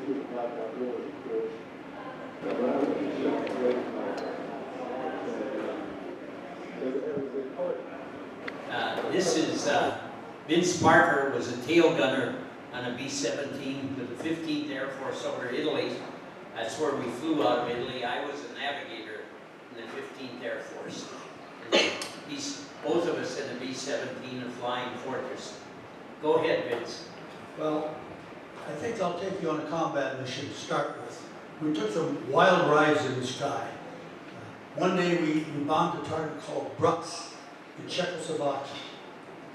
through the blacktop road, of course. This is Vince Parker was a tail gunner on a B-17 with the 15th Air Force over Italy. That's where we flew out of Italy. I was a navigator in the 15th Air Force. Both of us in the B-17 and Flying Fortress. Go ahead, Vince. Well, I think I'll take you on a combat mission to start with. We took some wild rides in the sky. One day we bombed a target called Brux in Czechoslovakia.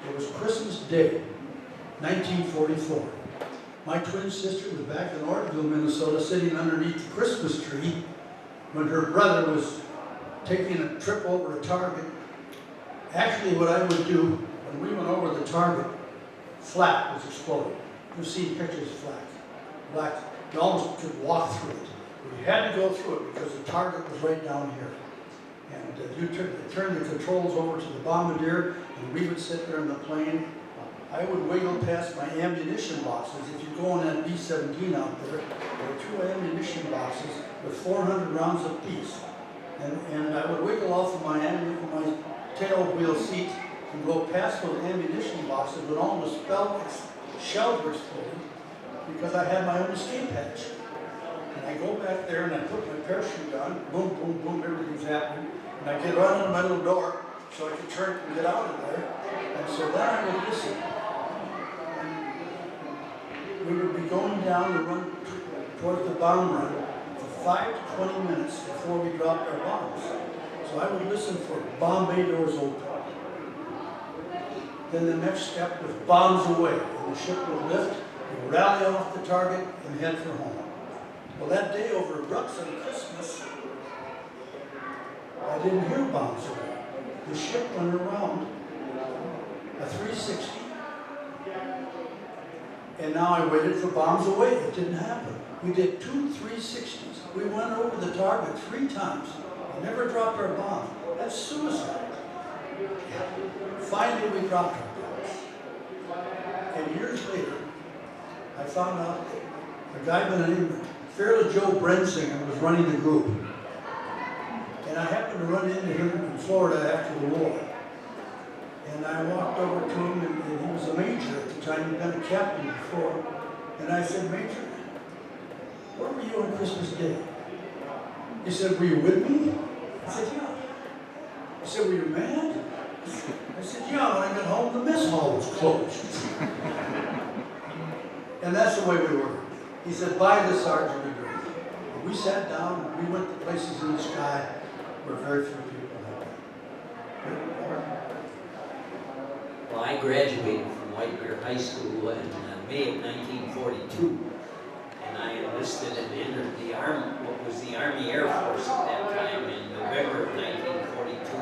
It was Christmas Day, 1944. My twin sister was back in Ortonville, Minnesota, sitting underneath the Christmas tree when her brother was taking a trip over a target. Actually, what I would do when we went over the target, flak was exploding. You've seen pictures of flak. You almost could walk through it. But you had to go through it because the target was right down here. And you turn the controls over to the bombardier, and we would sit there in the plane. I would wiggle past my ammunition boxes. If you go on that B-17 out there are 2 ammunition boxes with 400 rounds apiece. And I would wiggle off of my tail wheel seat and go past those ammunition boxes with almost shells were exploding because I had my own escape hatch. And I go back there and I put my parachute on, boom, boom, boom, everything's happening. And I get right on my little door so I could turn and get out of there. And so then I would listen. And we would be going down the run towards the bomb run for 5 to 20 minutes before we dropped our bombs. So I would listen for bomb bay doors open. Then the next step was bombs away. And the ship would lift, would rally off the target, and head for home. Well, that day over Brux on Christmas, I didn't hear bombs away. The ship went around a 360. And now I waited for bombs away. It didn't happen. We did 2 360s. We went over the target 3 times. We never dropped our bomb. That's suicide. Finally, we dropped our bombs. And years later, I found out a guy by the name of Fairly Joe Brensinger was running the group. And I happened to run into him in Florida after the war. And I walked over to him, and he was a major at the time. He'd been a captain before. And I said, Major, where were you on Christmas Day? He said, were you with me? I said, yeah. He said, were you mad? I said, yeah, when I got home, the mess hall was closed. And that's the way we were. He said, by the sergeant degree. We sat down, we went to places in the sky where very few people had been. Well, I graduated from White Bear High School in May of 1942, and I enlisted and entered the Army, what was the Army Air Force at that time, in November of 1942.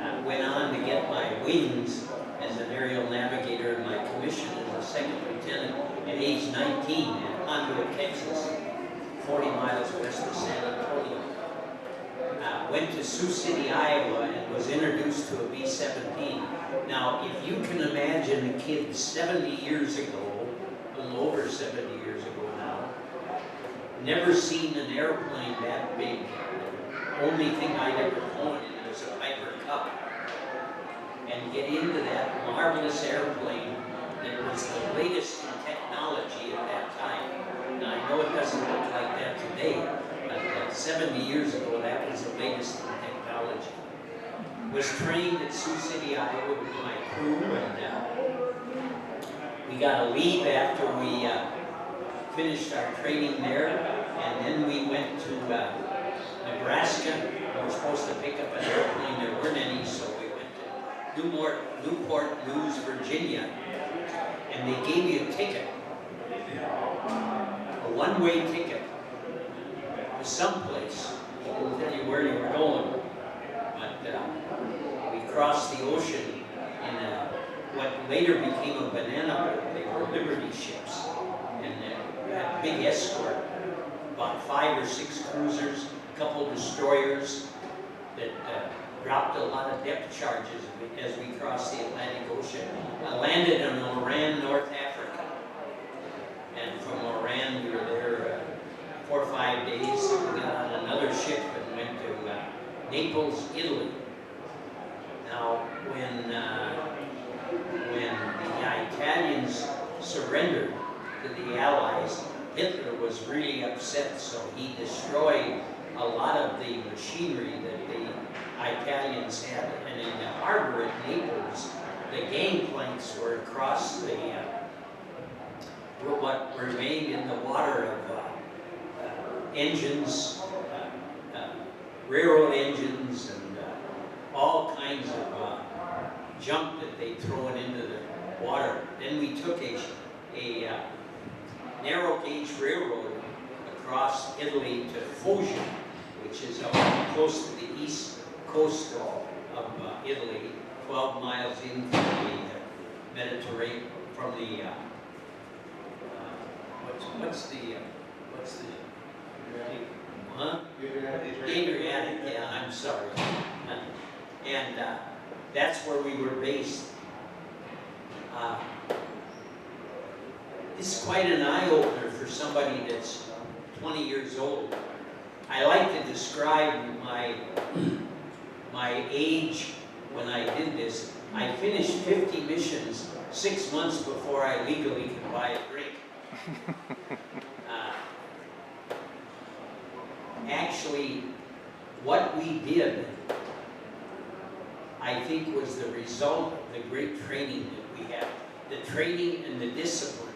I went on to get my wings as an aerial navigator and my commission as a second lieutenant at age 19 in Conduit, Texas, 40 miles west of San Antonio. Went to Sioux City, Iowa, and was introduced to a B-17. Now, if you can imagine a kid 70 years ago, a little over 70 years ago now, never seen an airplane that big. The only thing I'd ever flown in was a Piper Cup. And get into that marvelous airplane that was the latest in technology at that time. Now, I know it doesn't look like that today, but 70 years ago, that was the latest in technology. Was trained at Sioux City, Iowa with my crew, and we got a leave after we finished our training there, and then we went to Nebraska. We were supposed to pick up an airplane, there weren't any, so we went to Newport News, Virginia, and they gave you a ticket, a one-way ticket to someplace. They didn't tell you where you were going, but we crossed the ocean in what later became a banana boat. They were Liberty ships, and had a big escort, about 5 or 6 cruisers, a couple destroyers that dropped a lot of depth charges as we crossed the Atlantic Ocean. I landed in Oran, North Africa, and from Oran time we were there 4 or 5 days. We got on another ship and went to Naples, Italy. Now, when the Italians surrendered to the Allies, Hitler was really upset, so he destroyed a lot of the machinery that the Italians had. And in the harbor at Naples, the gangplanks were across the what remained in the water of engines, railroad engines, and all kinds of junk that they'd thrown into the water. Then we took a narrow gauge railroad across Italy to Foggia, which is up close to the east coast of Italy, 12 miles in from the Mediterranean, from the what's the Adriatic, yeah, I'm sorry. And that's where we were based. It's quite an eye-opener for somebody that's 20 years old. I like to describe my age when I did this. I finished 50 missions 6 months before I legally could buy a drink. Actually, what we did, I think, was the result of the great training that we had. The training and the discipline.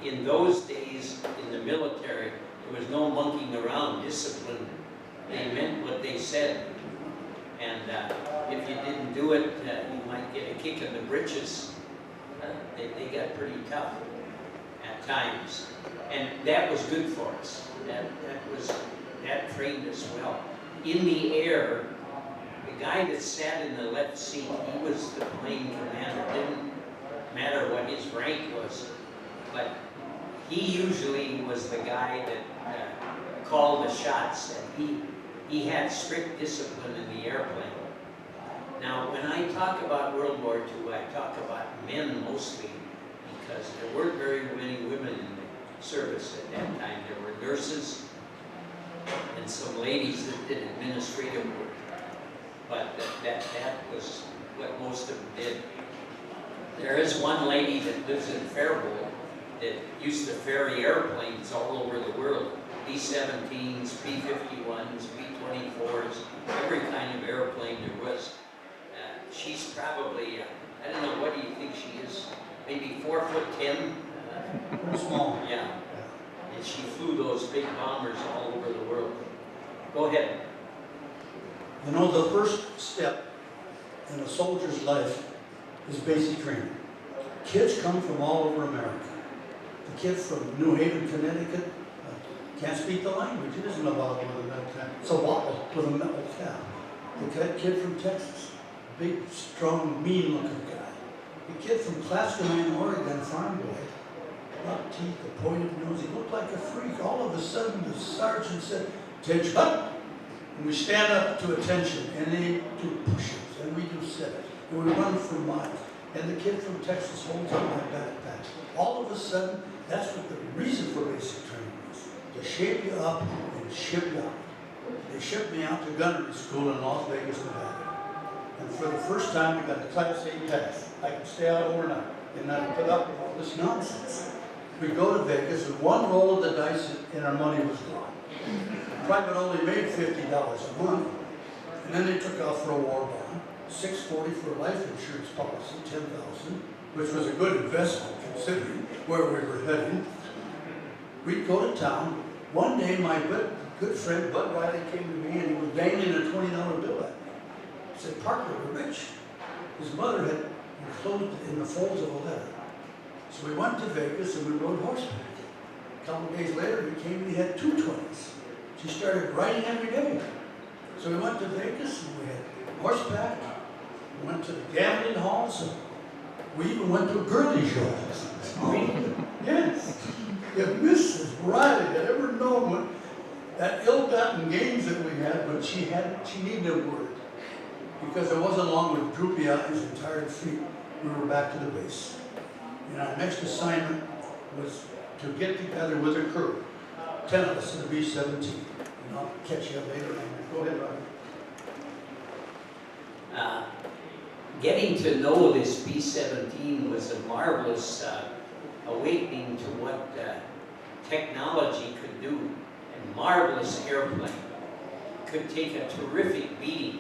In those days, in the military, there was no monkeying around. Discipline, they meant what they said. And if you didn't do it, you might get a kick in the britches. They got pretty tough at times. And that was good for us. That trained us well. In the air, the guy that sat in the left seat, he was the plane commander. It didn't matter what his rank was, but he usually was the guy that called the shots, and he had strict discipline in the airplane. Now, when I talk about World War II, I talk about men mostly, because there weren't very many women in the service at that time. There were nurses and some ladies that did administrative work, but that was what most of them did. There is one lady that lives in Faribault that used to ferry airplanes all over the world. B-17s, P-51s, P-24s, every kind of airplane there was. She's probably, I don't know, what do you think she is? Maybe 4'10"? Small. Yeah. And she flew those big bombers all over the world. Go ahead. You know, the first step in a soldier's life is basic training. Kids come from all over America. The kid from New Haven, Connecticut, can't speak the language. He doesn't know about it with a metal cap. It's a bottle with a metal cap. The kid from Texas, big, strong, mean-looking guy. The kid from Claston, Oregon, farm boy, buck teeth, the pointed nose. He looked like a freak. All of a sudden, the sergeant said, "Attention!" And we stand up to attention, and they do push-ups, and we do sit-ups, and we run for miles. And the kid from Texas holds up my backpack. All of a sudden, that's what the reason for basic training is, to shape you up and ship you out. They shipped me out to gunnery school in Las Vegas, Nevada. And for the first time, I got a Class A pass. I could stay out overnight and not put up with all this nonsense. We go to Vegas, and one roll of the dice, and our money was gone. Private only made $50 a month. And then they took off for a war bond, $640 for a life insurance policy, $10,000, which was a good investment considering where we were heading. We'd go to town. One day, my good friend Bud Riley came to me, and he was dangling a $20 bill at me. He said, "Parker, we're rich." His mother had enclosed it in the folds of a letter. So we went to Vegas, and we rode horseback. A couple of days later, he came and he had 2 20s. She started riding every day. So we went to Vegas, and we had horseback. We went to the gambling halls, and we even went to a girly show. Yes. If Mrs. Riley had ever known what that ill-gotten gains that we had, but she needed a word. Because it wasn't long with droopy eyes and tired feet, we were back to the base. And our next assignment was to get together with a crew, 10 of us in the B-17. And I'll catch you up later on that. Go ahead, Roger. Getting to know this B-17 was a marvelous awakening to what technology could do. A marvelous airplane could take a terrific beating.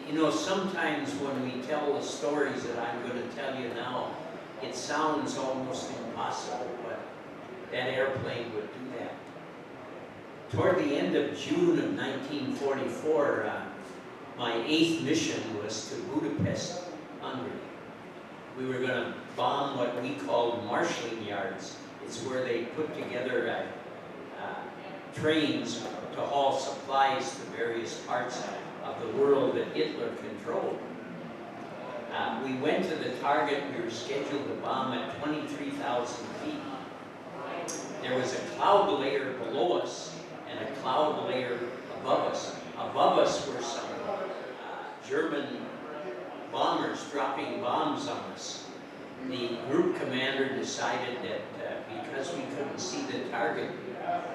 You know, sometimes when we tell the stories that I'm going to tell you now, it sounds almost impossible, but that airplane would do that. Toward the end of June of 1944, my 8th mission was to Budapest, Hungary. We were going to bomb what we called marshalling yards. It's where they put together trains to haul supplies to various parts of the world that Hitler controlled. We went to the target. We were scheduled to bomb at 23,000 feet. There was a cloud layer below us and a cloud layer above us. Above us were some German bombers dropping bombs on us. The group commander decided that because we couldn't see the target,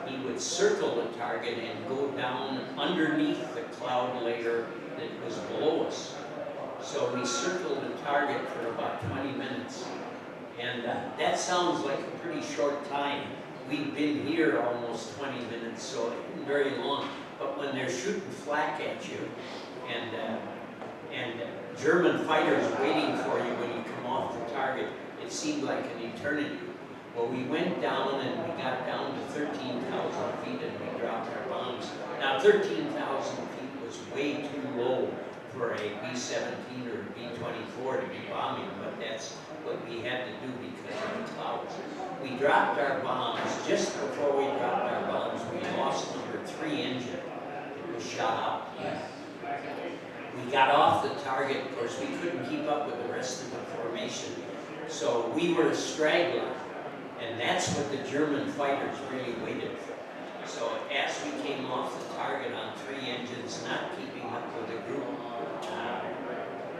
he would circle the target and go down underneath the cloud layer that was below us. So we circled the target for about 20 minutes. And that sounds like a pretty short time. We've been here almost 20 minutes, so it isn't very long. But when they're shooting flak at you, and German fighters waiting for you when you come off the target, it seemed like an eternity. Well, we went down and we got down to 13,000 feet and we dropped our bombs. Now, 13,000 feet was way too low for a B-17 or a B-24 to be bombing, but that's what we had to do because of the clouds. We dropped our bombs. Just before we dropped our bombs, we lost number 3 engine. It was shot out. We got off the target. Of course, we couldn't keep up with the rest of the formation. So we were a straggler, and that's what the German fighters really waited for. So as we came off the target on 3 engines, not keeping up with the group,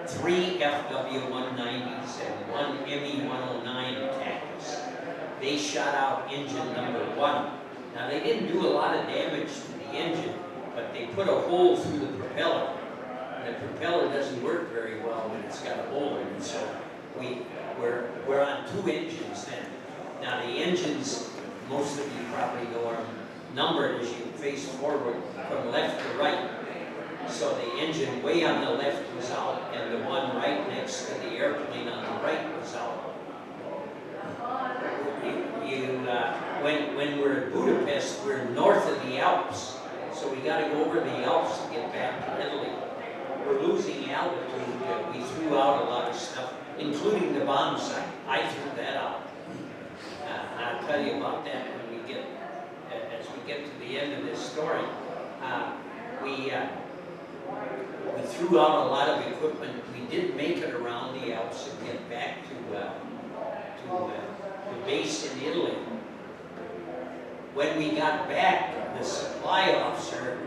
3 FW-190s and 1 ME-109 attacked us. They shot out engine number 1. Now they didn't do a lot of damage to the engine, but they put a hole through the propeller. And the propeller doesn't work very well when it's got a hole in it, so we're on 2 engines then. Now the engines, most of you probably know, are numbered as you face forward from left to right. So the engine way on the left was out, and the one right next to the airplane on the right was out. When we're at Budapest, we're north of the Alps, so we got to go over the Alps to get back to Italy. We're losing altitude. We threw out a lot of stuff, including the bomb sight. I threw that out. I'll tell you about that when we get, as we get to the end of this story. We threw out a lot of equipment. We did make it around the Alps and get back to the base in Italy. When we got back, the supply officer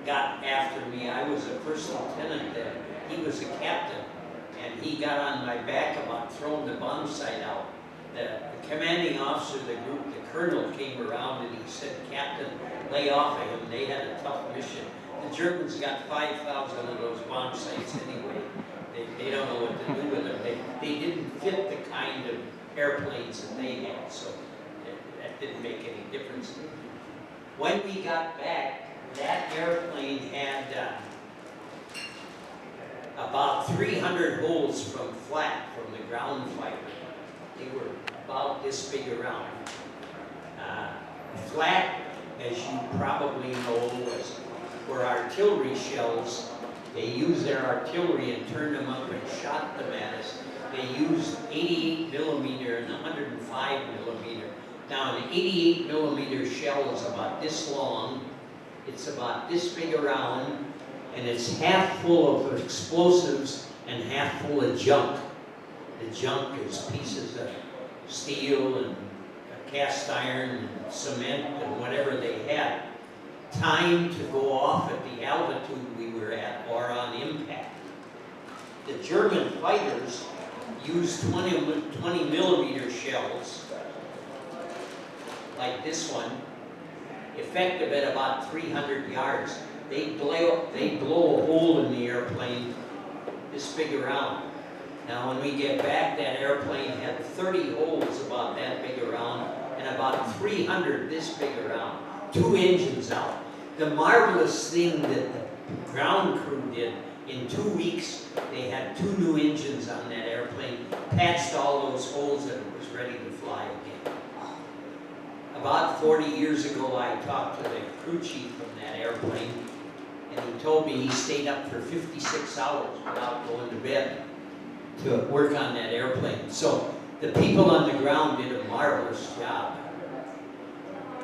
got after me. I was a first lieutenant then. He was a captain, and he got on my back about throwing the bomb sight out. The commanding officer of the group, the colonel, came around and he said, "Captain, lay off of him. They had a tough mission. The Germans got 5,000 of those bomb sights anyway. They don't know what to do with them. They didn't fit the kind of airplanes that they had, so that didn't make any difference." When we got back, that airplane had about 300 holes from flak, from the ground fighter. They were about this big around. Flak, as you probably know, were artillery shells. They used their artillery and turned them up and shot them at us. They used 88 millimeter and 105 millimeter. Now, an 88 millimeter shell is about this long. It's about this big around, and it's half full of explosives and half full of junk. The junk is pieces of steel and cast iron and cement and whatever they had. Time to go off at the altitude we were at or on impact. The German fighters use 20 millimeter shells, like this one, effective at about 300 yards. They blow a hole in the airplane this big around. Now when we get back, that airplane had 30 holes about that big around and about 300 this big around. 2 engines out. The marvelous thing that the ground crew did, in 2 weeks, they had 2 new engines on that airplane, patched all those holes, and it was ready to fly again. About 40 years ago, I talked to the crew chief from that airplane, and he told me he stayed up for 56 hours without going to bed to work on that airplane. So the people on the ground did a marvelous job.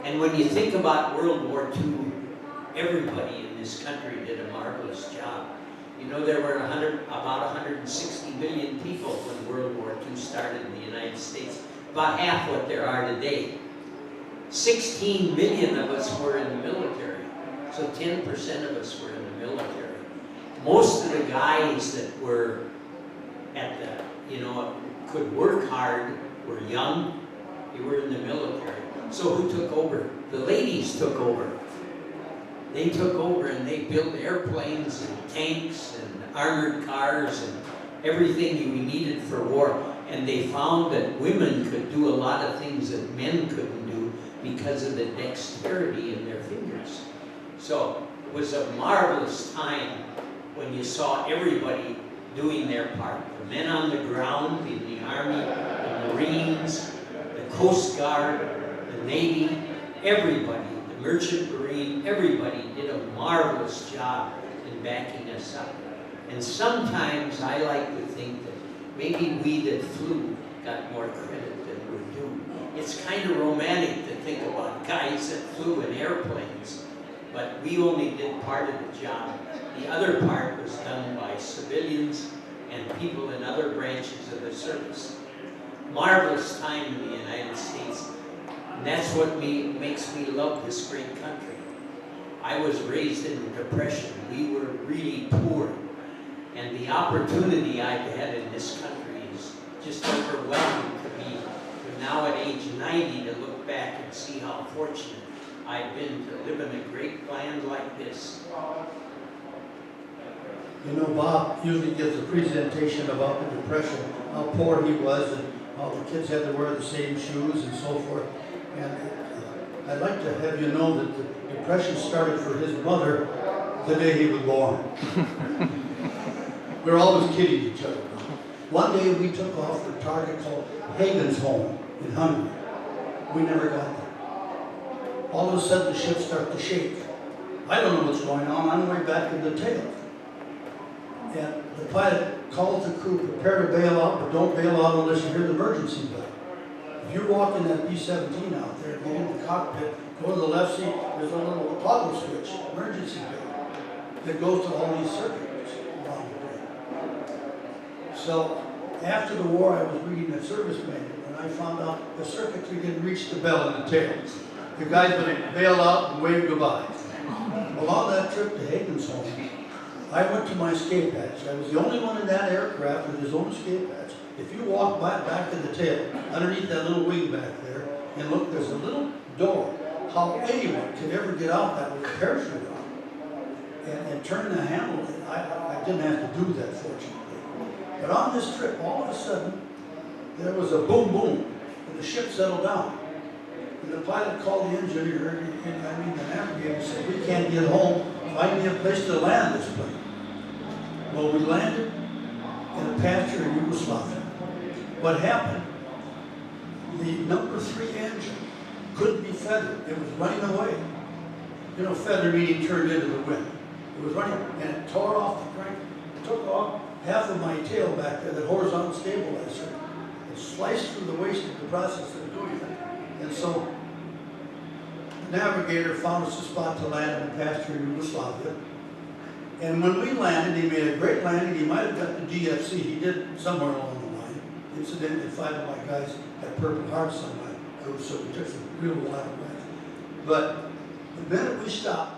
And when you think about World War II, everybody in this country did a marvelous job. You know, there were about 160 million people when World War II started in the United States, about half what there are today. 16 million of us were in the military, so 10% of us were in the military. Most of the guys that were at the, could work hard were young, they were in the military. So who took over? The ladies took over. They took over and they built airplanes and tanks and armored cars and everything we needed for war. And they found that women could do a lot of things that men couldn't do because of the dexterity in their fingers. So it was a marvelous time when you saw everybody doing their part. The men on the ground, in the Army, the Marines, the Coast Guard, the Navy, everybody, the Merchant Marine, everybody did a marvelous job in backing us up. And sometimes I like to think that maybe we that flew got more credit than we're due. It's kind of romantic to think about guys that flew in airplanes, but we only did part of the job. The other part was done by civilians and people in other branches of the service. Marvelous time in the United States. And that's what makes me love this great country. I was raised in the Depression. We were really poor. And the opportunity I've had in this country is just overwhelming to me. And now at age 90 to look back and see how fortunate I've been to live in a great land like this. You know, Bob usually gives a presentation about the Depression, how poor he was and how the kids had to wear the same shoes and so forth. And I'd like to have you know that the Depression started for his mother the day he was born. We were always kidding each other. One day we took off for a target called Hagen's Home in Hungary. We never got there. All of a sudden the ship started to shake. I don't know what's going on. I'm way back in the tail. And the pilot calls the crew, prepare to bail out, but don't bail out unless you hear the emergency bell. If you're walking that B-17 out there, get in the cockpit, go to the left seat, there's a little toggle switch, emergency bell, that goes to all these circuits along the way. So after the war, I was reading the service manual, and I found out the circuitry didn't reach the bell in the tail. The guys would bail out and wave goodbye. Well, on that trip to Hagen's Home, I went to my escape hatch. I was the only one in that aircraft with his own escape hatch. If you walk back to the tail, underneath that little wing back there, and look, there's a little door. How anyone could ever get out that with a parachute on and turn the handle, I didn't have to do that, fortunately. But on this trip, all of a sudden, there was a boom, boom, and the ship settled down. And the pilot called the engineer, the navigator, and said, we can't get home. Find me a place to land this plane. Well, we landed in a pasture in Yugoslavia. What happened? The number 3 engine couldn't be feathered. It was running away. You know, feather meaning turned into the wind. It was running, and it tore off the crank. It took off half of my tail back there, that horizontal stabilizer. It sliced through the waist in the process of doing it. And so the navigator found us a spot to land in the pasture in Yugoslavia. And when we landed, he made a great landing. He might have got the DFC. He did somewhere along the line. Incidentally, 5 of my guys had Purple Hearts on my group, so we took some real wild rides. But the minute we stopped,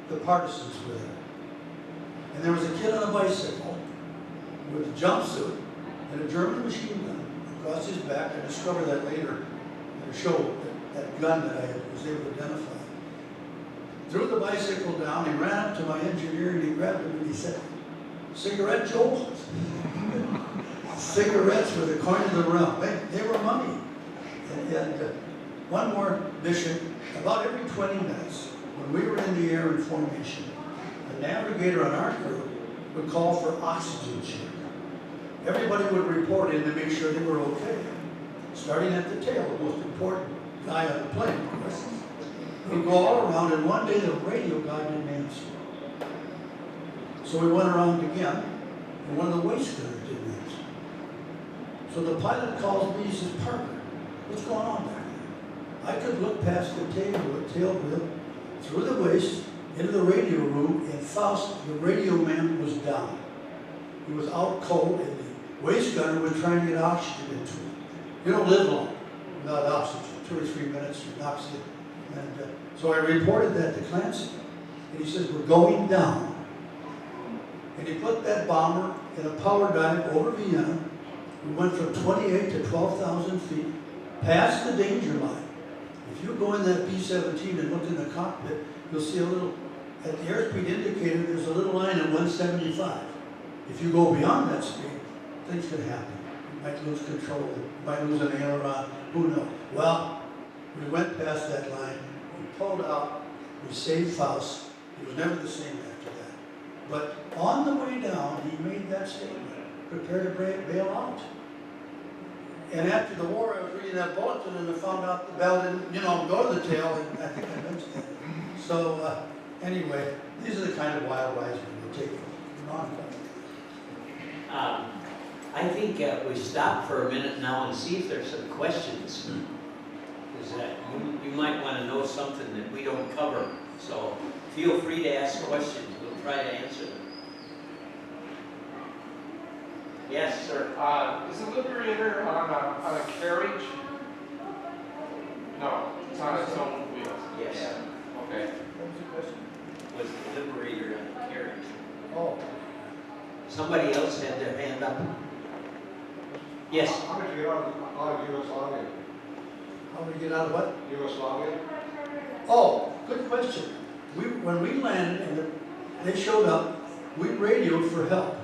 the partisans were there. And there was a kid on a bicycle with a jumpsuit and a German machine gun across his back. I discovered that later in a show, that gun that I was able to identify. Threw the bicycle down, he ran up to my engineer and he grabbed him and he said, "Cigarette, Joel?" Cigarettes were the coin of the realm. They were money. And one more mission, about every 20 minutes, when we were in the air in formation, the navigator on our crew would call for oxygen check. Everybody would report in to make sure they were okay. Starting at the tail, the most important guy on the plane, of course. We'd go all around, and one day the radio guy didn't answer. So we went around again, and one of the waist gunners didn't answer. So the pilot calls me, he says, "Parker, what's going on back there?" I could look past the tail wheel, through the waist, into the radio room, and Faust, the radio man, was down. He was out cold, and the waist gunner was trying to get oxygen into him. You don't live long without oxygen. 2 or 3 minutes, you oxygen. And so I reported that to Clemens, and he says, "We're going down." And he put that bomber in a power dive over Vienna. We went from 28 to 12,000 feet, past the danger line. If you go in that B-17 and look in the cockpit, you'll see a little, at the airspeed indicator, there's a little line at 175. If you go beyond that speed, things can happen. You might lose control, you might lose an aileron, who knows? Well, we went past that line, we pulled out, we saved Faust. He was never the same after that. But on the way down, he made that statement, "Prepare to bail out." And after the war, I was reading that bulletin and I found out the bell didn't, go to the tail, and I think I mentioned that. So anyway, these are the kind of wild rides we take on. I think we stop for a minute now and see if there's some questions. Because you might want to know something that we don't cover. So feel free to ask questions. We'll try to answer them. Yes, sir. Is the Liberator on a carriage? No, it's on its own wheels. Yes. Okay. What was the question? Was the Liberator on the carriage? Oh. Somebody else had their hand up. Yes. How did you get out of Yugoslavia? How do we get out of what? Yugoslavia? Oh, good question. When we landed and they showed up, we radioed for help.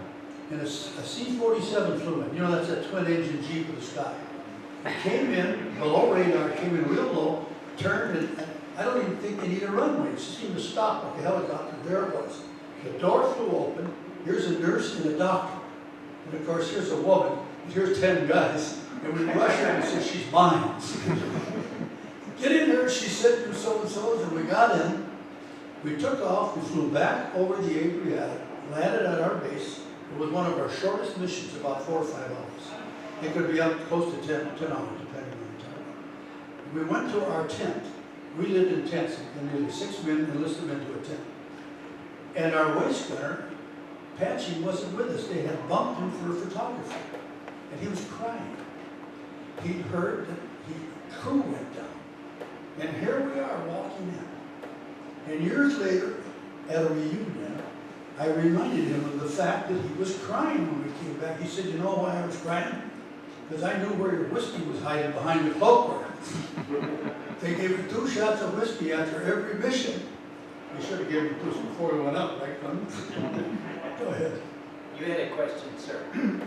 And a C-47 flew in. That's that twin-engine Jeep with the sky. It came in, below radar, came in real low, turned, and I don't even think they need a runway. It just seemed to stop like a helicopter. There it was. The door flew open. Here's a nurse and a doctor. And of course, here's a woman. And here's 10 guys. And we rush her and say, "She's mine." "Get in there," she said, "do so-and-so's." And we got in. We took off. We flew back over the Adriatic, landed at our base. It was one of our shortest missions, about 4 or 5 hours. It could be up close to 10 hours, depending on the time. We went to our tent. We lived in tents, and nearly 6 men enlisted into a tent. And our waist gunner, Patchy, wasn't with us. They had bumped him for a photographer, and he was crying. He'd heard that the crew went down. And here we are walking in. And years later, at a reunion, I reminded him of the fact that he was crying when we came back. He said, "You know why I was crying? Because I knew where your whiskey was hiding behind the cloakroom." They gave him 2 shots of whiskey after every mission. They should have given him 2 before he went up, right, Clemens? Go ahead. You had a question, sir.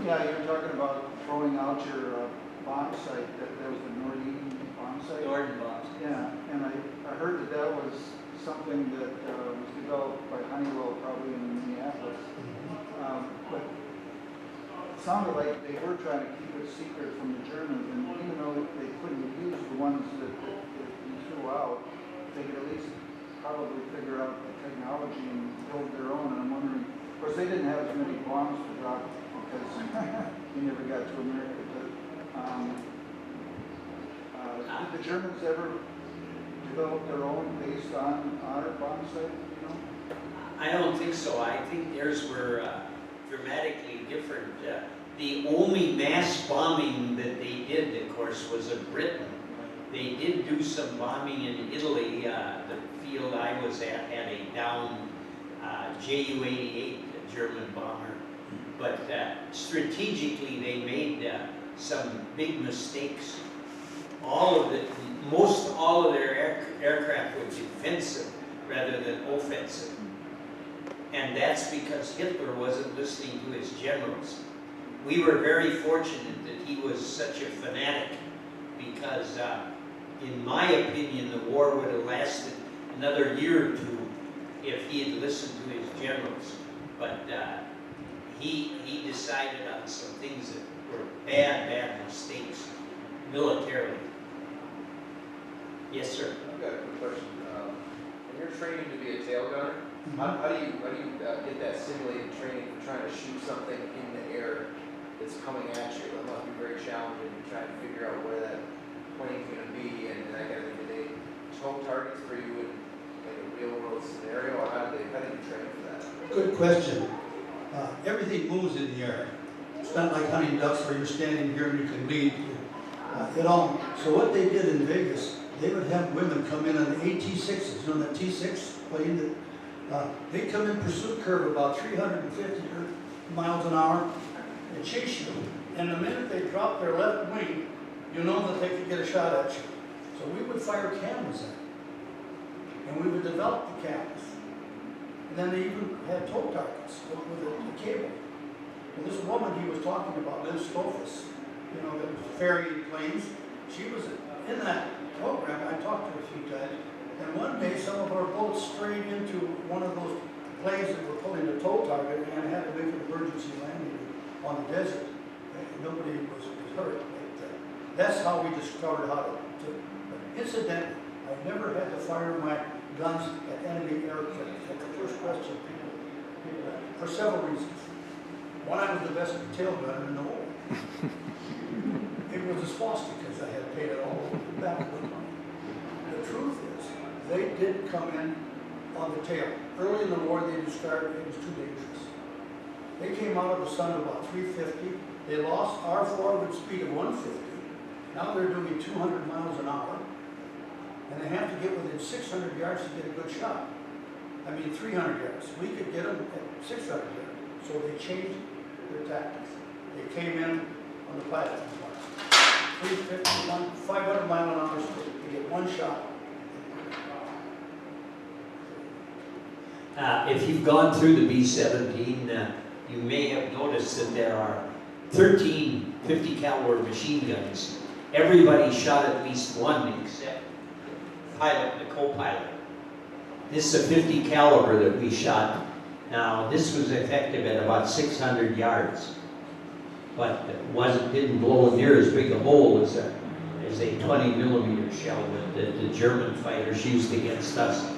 Yeah, you were talking about throwing out your bomb site. That was the Nordine bomb site? Jordan bombs. Yeah, and I heard that was something that was developed by Honeywell probably in Minneapolis. But it sounded like they were trying to keep it secret from the Germans, and even though they couldn't use the ones that you threw out, they could at least probably figure out the technology and build their own. And I'm wondering, of course, they didn't have as many bombs to drop because they never got to America. But did the Germans ever develop their own based on our bomb site? I don't think so. I think theirs were dramatically different. The only mass bombing that they did, of course, was of Britain. They did do some bombing in Italy. The field I was at had a down Ju-88, a German bomber. but strategically they made some big mistakes. Most all of their aircraft were defensive rather than offensive. And that's because Hitler wasn't listening to his generals. We were very fortunate that he was such a fanatic, because in my opinion, the war would have lasted another year or two if he had listened to his generals. But he decided on some things that were bad mistakes militarily. Yes, sir. I've got a quick question. When you're training to be a tail gunner, how do you get that simulated training for trying to shoot something in the air that's coming at you? That must be very challenging to try to figure out where that plane's going to be and that kind of thing. Do they choke targets for you in like a real world scenario, or how do you train for that? Good question. Everything moves in the air. It's not like hunting ducks where you're standing here and you can lead. So what they did in Vegas, they would have women come in on the AT-6s, you know, that T6 plane that they come in pursuit curve about 350 miles an hour and chase you. And the minute they drop their left wing, you know that they could get a shot at you. So we would fire cameras at them, and we would develop the cameras. And then they even had tow targets with a cable. And this woman he was talking about, Liz Stofus, you know, that was ferrying planes, she was in that program. I talked to her a few times. And one day some of our boats strayed into one of those planes that were pulling a tow target and had to make an emergency landing on the desert. And nobody was hurt. But, that's how we discovered how to but incidentally, I've never had to fire my guns at enemy aircraft. That's the first question people ask, for several reasons. One, I was the best tail gunner in the world. It was a swastikas I had paid it all back with money. The truth is, they did come in on the tail. Early in the war, they discovered it was too dangerous. They came out of the sun at about 350. They lost our forward speed of 150. Now they're doing 200 miles an hour. And they have to get within 600 yards to get a good shot. 300 yards. We could get them at 600 yards. So they changed their tactics. They came in on the platform. 350, 500 mile an hour speed to get one shot. If you've gone through the B-17, you may have noticed that there are 13 50 caliber machine guns. Everybody shot at least one except the pilot and the co-pilot. This is a 50 caliber that we shot. Now, this was effective at about 600 yards, but didn't blow near as big a hole as a 20 millimeter shell that the German fighters used against us.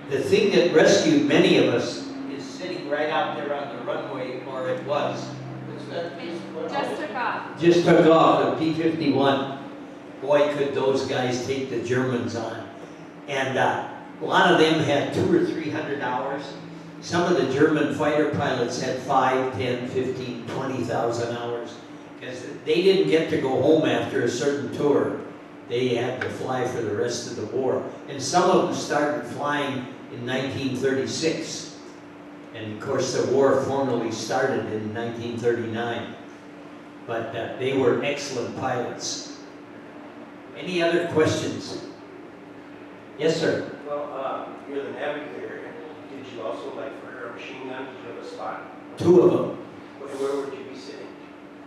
The thing that rescued many of us is sitting right out there on the runway, or it was. Just took off. Just took off, the P-51. Boy, could those guys take the Germans on. And a lot of them had 200 or 300 hours. Some of the German fighter pilots had 5, 10, 15, 20,000 hours. Because they didn't get to go home after a certain tour. They had to fly for the rest of the war. And some of them started flying in 1936. And of course the war formally started in 1939. But they were excellent pilots. Any other questions? Yes, sir. Well, you're the Navigator. Did you also fire a machine gun? Did you have a spot? 2 of them. Where would you be sitting?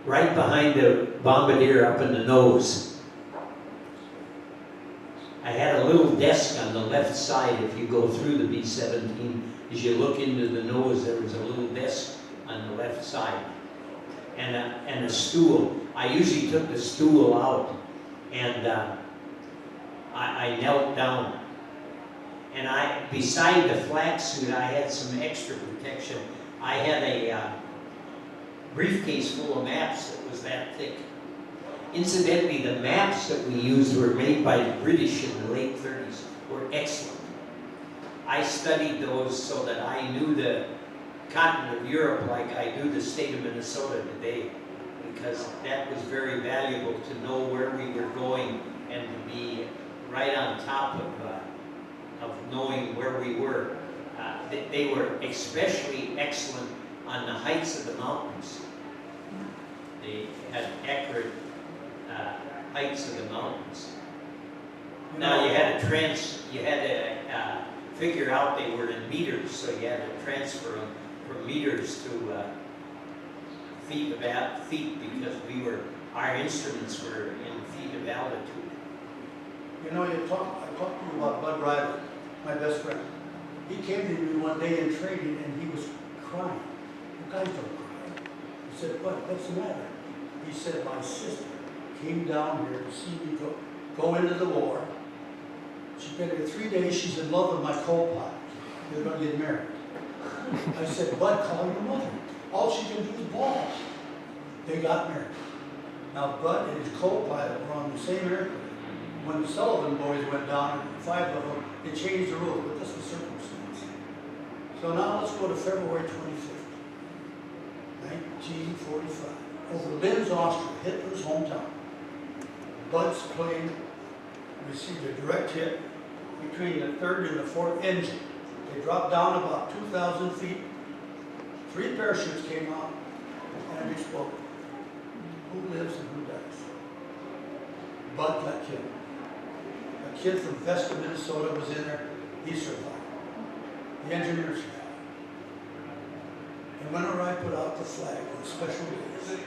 Right behind the bombardier up in the nose. I had a little desk on the left side. If you go through the B-17, as you look into the nose, there was a little desk on the left side. And a stool. I usually took the stool out and I knelt down. And beside the flat suit, I had some extra protection. I had a briefcase full of maps that was that thick. Incidentally, the maps that we used were made by the British in the late 30s, were excellent. I studied those so that I knew the continent of Europe like I do the state of Minnesota today, because that was very valuable to know where we were going and to be right on top of knowing where we were. They were especially excellent on the heights of the mountains. They had accurate heights of the mountains. Now you had to figure out they were in meters, so you had to transfer them from meters to feet because our instruments were in feet of altitude. You know, I talked to you about Bud Riley, my best friend. He came to me one day in training and he was crying. You guys don't cry. I said, Bud, what's the matter? He said, my sister came down here to see me go into the war. She's been here 3 days. She's in love with my coal pot. They're going to get married. I said, Bud, call your mother. All she can do is balls. They got married. Now, Bud and his co-pilot were on the same airplane. When the Sullivan boys went down, 5 of them, they changed the rules, but this was circumstance. So now let's go to February 25th, 1945. Over Linz, Austria, Hitler's hometown. Bud's plane received a direct hit between the 3rd and the 4th engine. They dropped down about 2,000 feet. 3 parachutes came out and it exploded. Who lives and who dies? Bud got killed. A kid from Vesta, Minnesota was in there. He survived. The engineer survived. And whenever I put out the flag on special days,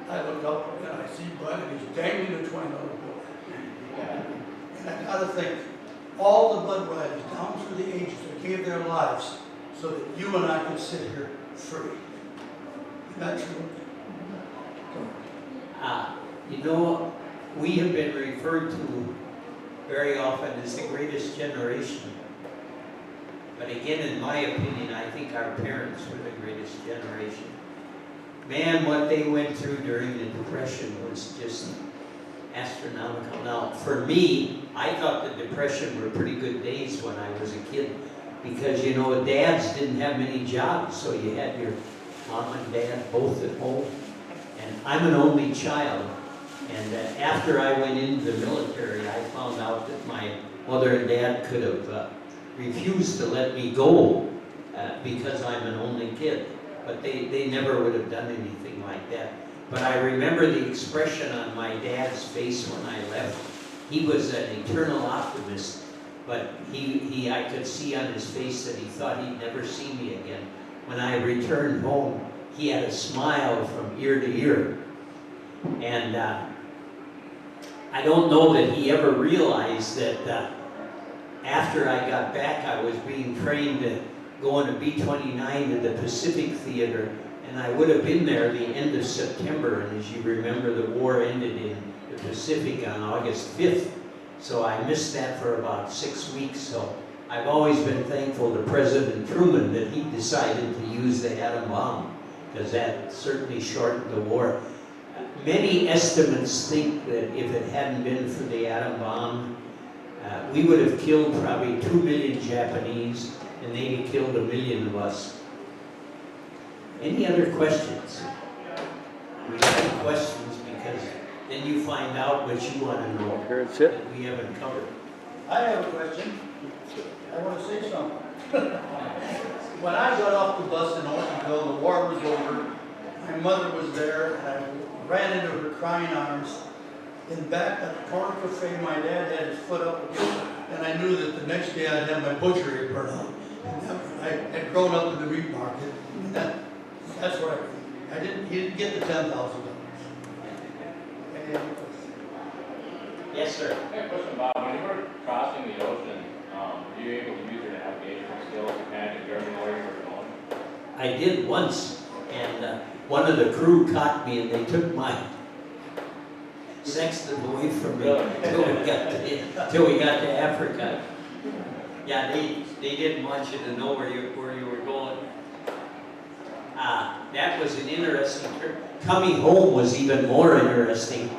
I look up and I see Bud and he's dangling a $20 bill. And I gotta think, all the Bud Riders down through the ages that gave their lives so that you and I could sit here free. Isn't that true? You know, we have been referred to very often as the greatest generation. But again, in my opinion, I think our parents were the greatest generation. Man, what they went through during the Depression was just astronomical. Now, for me, I thought the Depression were pretty good days when I was a kid because, you know, dads didn't have many jobs, so you had your mom and dad both at home. And I'm an only child. And after I went into the military, I found out that my mother and dad could have refused to let me go because I'm an only kid. But they never would have done anything like that. But I remember the expression on my dad's face when I left. He was an eternal optimist, but I could see on his face that he thought he'd never see me again. When I returned home, he had a smile from ear to ear. And I don't know that he ever realized that after I got back, I was being trained to go on a B-29 to the Pacific Theater, and I would have been there the end of September, and as you remember, the war ended in the Pacific on August 5th, so I missed that for about 6 weeks, so I've always been thankful to President Truman that he decided to use the atom bomb, because that certainly shortened the war. Many estimates think that if it hadn't been for the atom bomb, we would have killed probably 2 million Japanese, and they'd have killed 1 million of us. Any other questions? We have questions because then you find out what you want to know that we haven't covered. I have a question. I want to say something. When I got off the bus in Oakville, the war was over. My mother was there, and I ran into her crying arms. In back at the corner cafe, my dad had his foot up again, and I knew that the next day I'd have my butcher apron on. I had grown up in the meat market, and that's where he didn't get the $10,000. Yes, sir. I have a question, Bob. When you were crossing the ocean, were you able to use your navigational skills to kind of determine where you were going? I did once, and one of the crew caught me, and they took my sextant away from me till we got to Africa. Yeah, they didn't want you to know where you were going. That was an interesting trip. Coming home was even more interesting.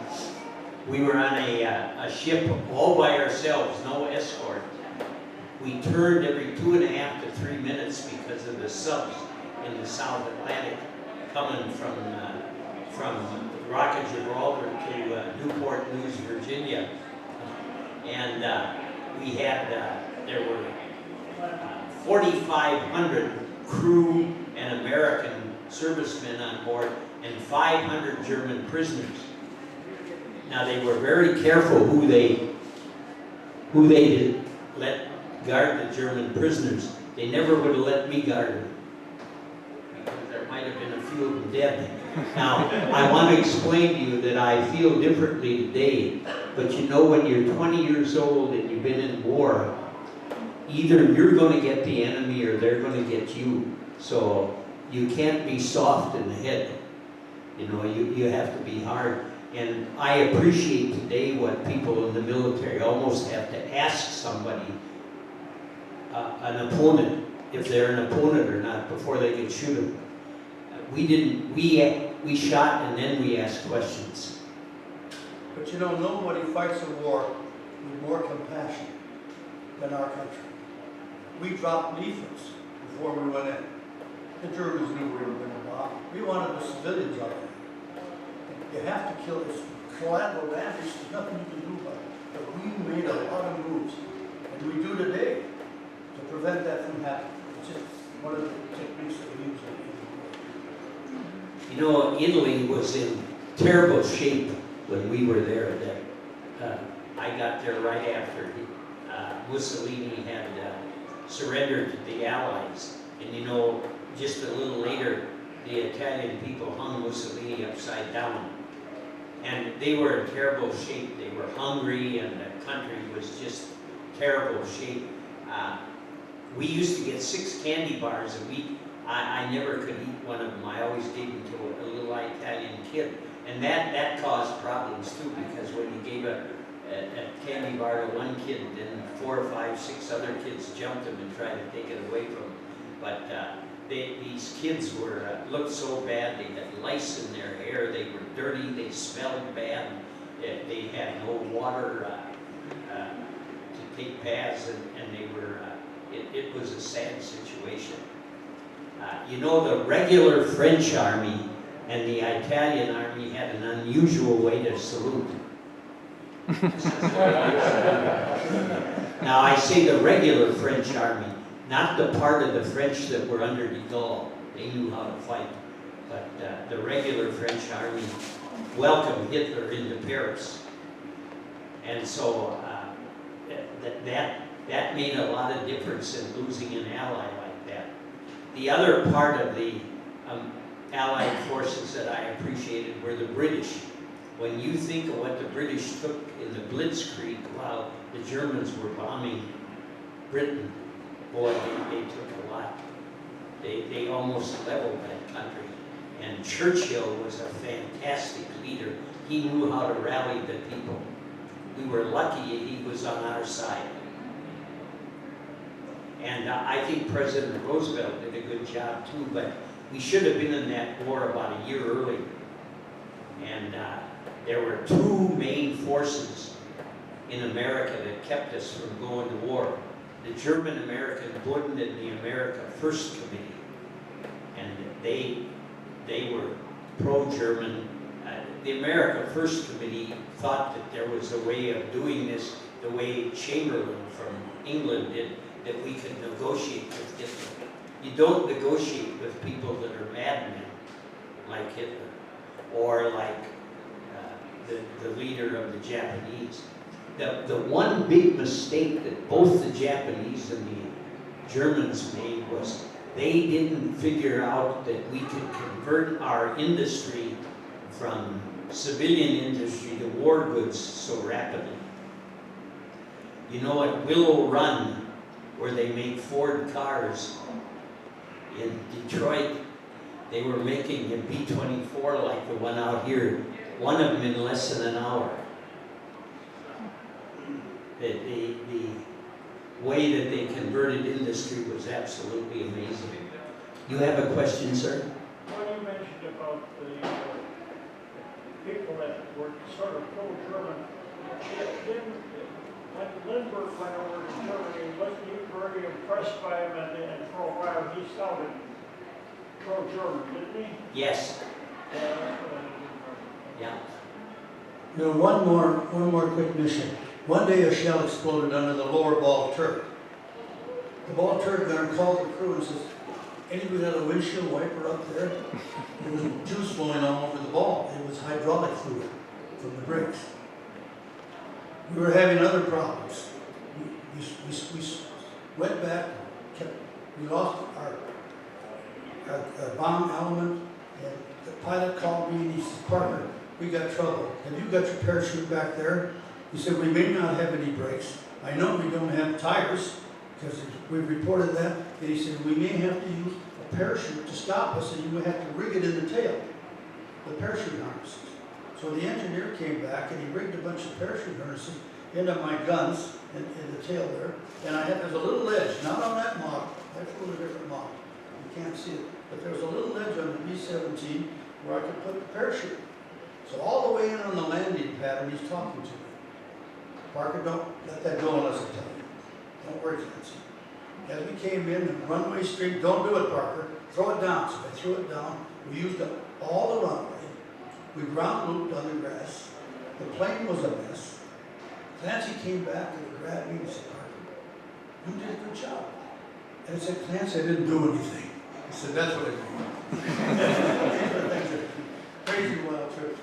We were on a ship all by ourselves, no escort. We turned every 2.5 to 3 minutes because of the subs in the South Atlantic coming from Rock of Gibraltar to Newport News, Virginia. And we had, there were 4,500 crew and American servicemen on board and 500 German prisoners. Now they were very careful who they did let guard the German prisoners. They never would have let me guard them, because there might have been a few of them dead. Now, I want to explain to you that I feel differently today, but you know, when you're 20 years old and you've been in war, either you're going to get the enemy or they're going to get you. So you can't be soft in the head. You know, you have to be hard. And I appreciate today what people in the military almost have to ask somebody, an opponent, if they're an opponent or not, before they can shoot them. We didn't, we shot and then we asked questions. But you know, nobody fights a war with more compassion than our country. We dropped leaflets before we went in. The Germans knew we were going to bomb. We wanted the civilians out there. You have to kill this collateral damage. There's nothing you can do about it. But we made a lot of moves, and we do today to prevent that from happening. It's just one of the techniques that we use in You know, Italy was in terrible shape when we were there. I got there right after Mussolini had surrendered to the Allies. And you know, just a little later, the Italian people hung Mussolini upside down. And they were in terrible shape. They were hungry, and the country was just terrible shape. We used to get 6 candy bars a week. I never could eat one of them. I always gave them to a little Italian kid. And that caused problems too, because when you gave a candy bar to one kid, then 4 or 5, 6 other kids jumped him and tried to take it away from him. But these kids looked so bad. They had lice in their hair. They were dirty. They smelled bad. They had no water to take baths, and they were. It was a sad situation. You know, the regular French army and the Italian army had an unusual way to salute. Now I say the regular French army, not the part of the French that were under de Gaulle. They knew how to fight. But the regular French army welcomed Hitler into Paris. And so that made a lot of difference in losing an ally like that. The other part of the Allied forces that I appreciated were the British. When you think of what the British took in the Blitzkrieg while the Germans were bombing Britain, boy, they took a lot. They almost leveled that country. And Churchill was a fantastic leader. He knew how to rally the people. We were lucky he was on our side. And I think President Roosevelt did a good job too, but we should have been in that war about a year earlier. And there were 2 main forces in America that kept us from going to war. The German-American Bund and the America First Committee. And they were pro-German. The America First Committee thought that there was a way of doing this the way Chamberlain from England did, that we could negotiate with Hitler. You don't negotiate with people that are madmen like Hitler, or like the leader of the Japanese. The one big mistake that both the Japanese and the Germans made was they didn't figure out that we could convert our industry from civilian industry to war goods so rapidly. You know, at Willow Run, where they make Ford cars in Detroit, they were making a B-24 like the one out here, one of them in less than an hour. The way that they converted industry was absolutely amazing. You have a question, sir? When you mentioned about the people that were sort of pro-German, when Lindbergh went over to Germany, wasn't he very impressed by him, and for a while he sounded pro-German, didn't he? Yes. Yeah. You know, one more quick mission. One day a shell exploded under the lower ball turret. The ball turret gunner called the crew and says, Anybody had a windshield wiper up there? There was juice flowing all over the ball. It was hydraulic fluid from the brakes. We were having other problems. We went back, we lost our bomb element, and the pilot called me and he said, Parker, we got trouble. Have you got your parachute back there? He said, we may not have any brakes. I know we don't have tires, because we reported that. And he said, we may have to use a parachute to stop us, and you would have to rig it in the tail, the parachute harnesses. So the engineer came back and he rigged a bunch of parachute harnesses into my guns in the tail there. And there's a little ledge, not on that model, that's a little different model. You can't see it. But there was a little ledge on the B-17 where I could put the parachute. So all the way in on the landing pattern, he's talking to me. Parker, don't let that go unless I tell you. Don't worry, Nancy. As we came in, the runway street, don't do it, Parker. Throw it down. So I threw it down. We used up all the runway. We ground looped on the grass. The plane was a mess. Clancy came back and grabbed me and said, Parker, you did a good job. And I said, Clancy, I didn't do anything. He said, that's what I mean. Crazy wild trip.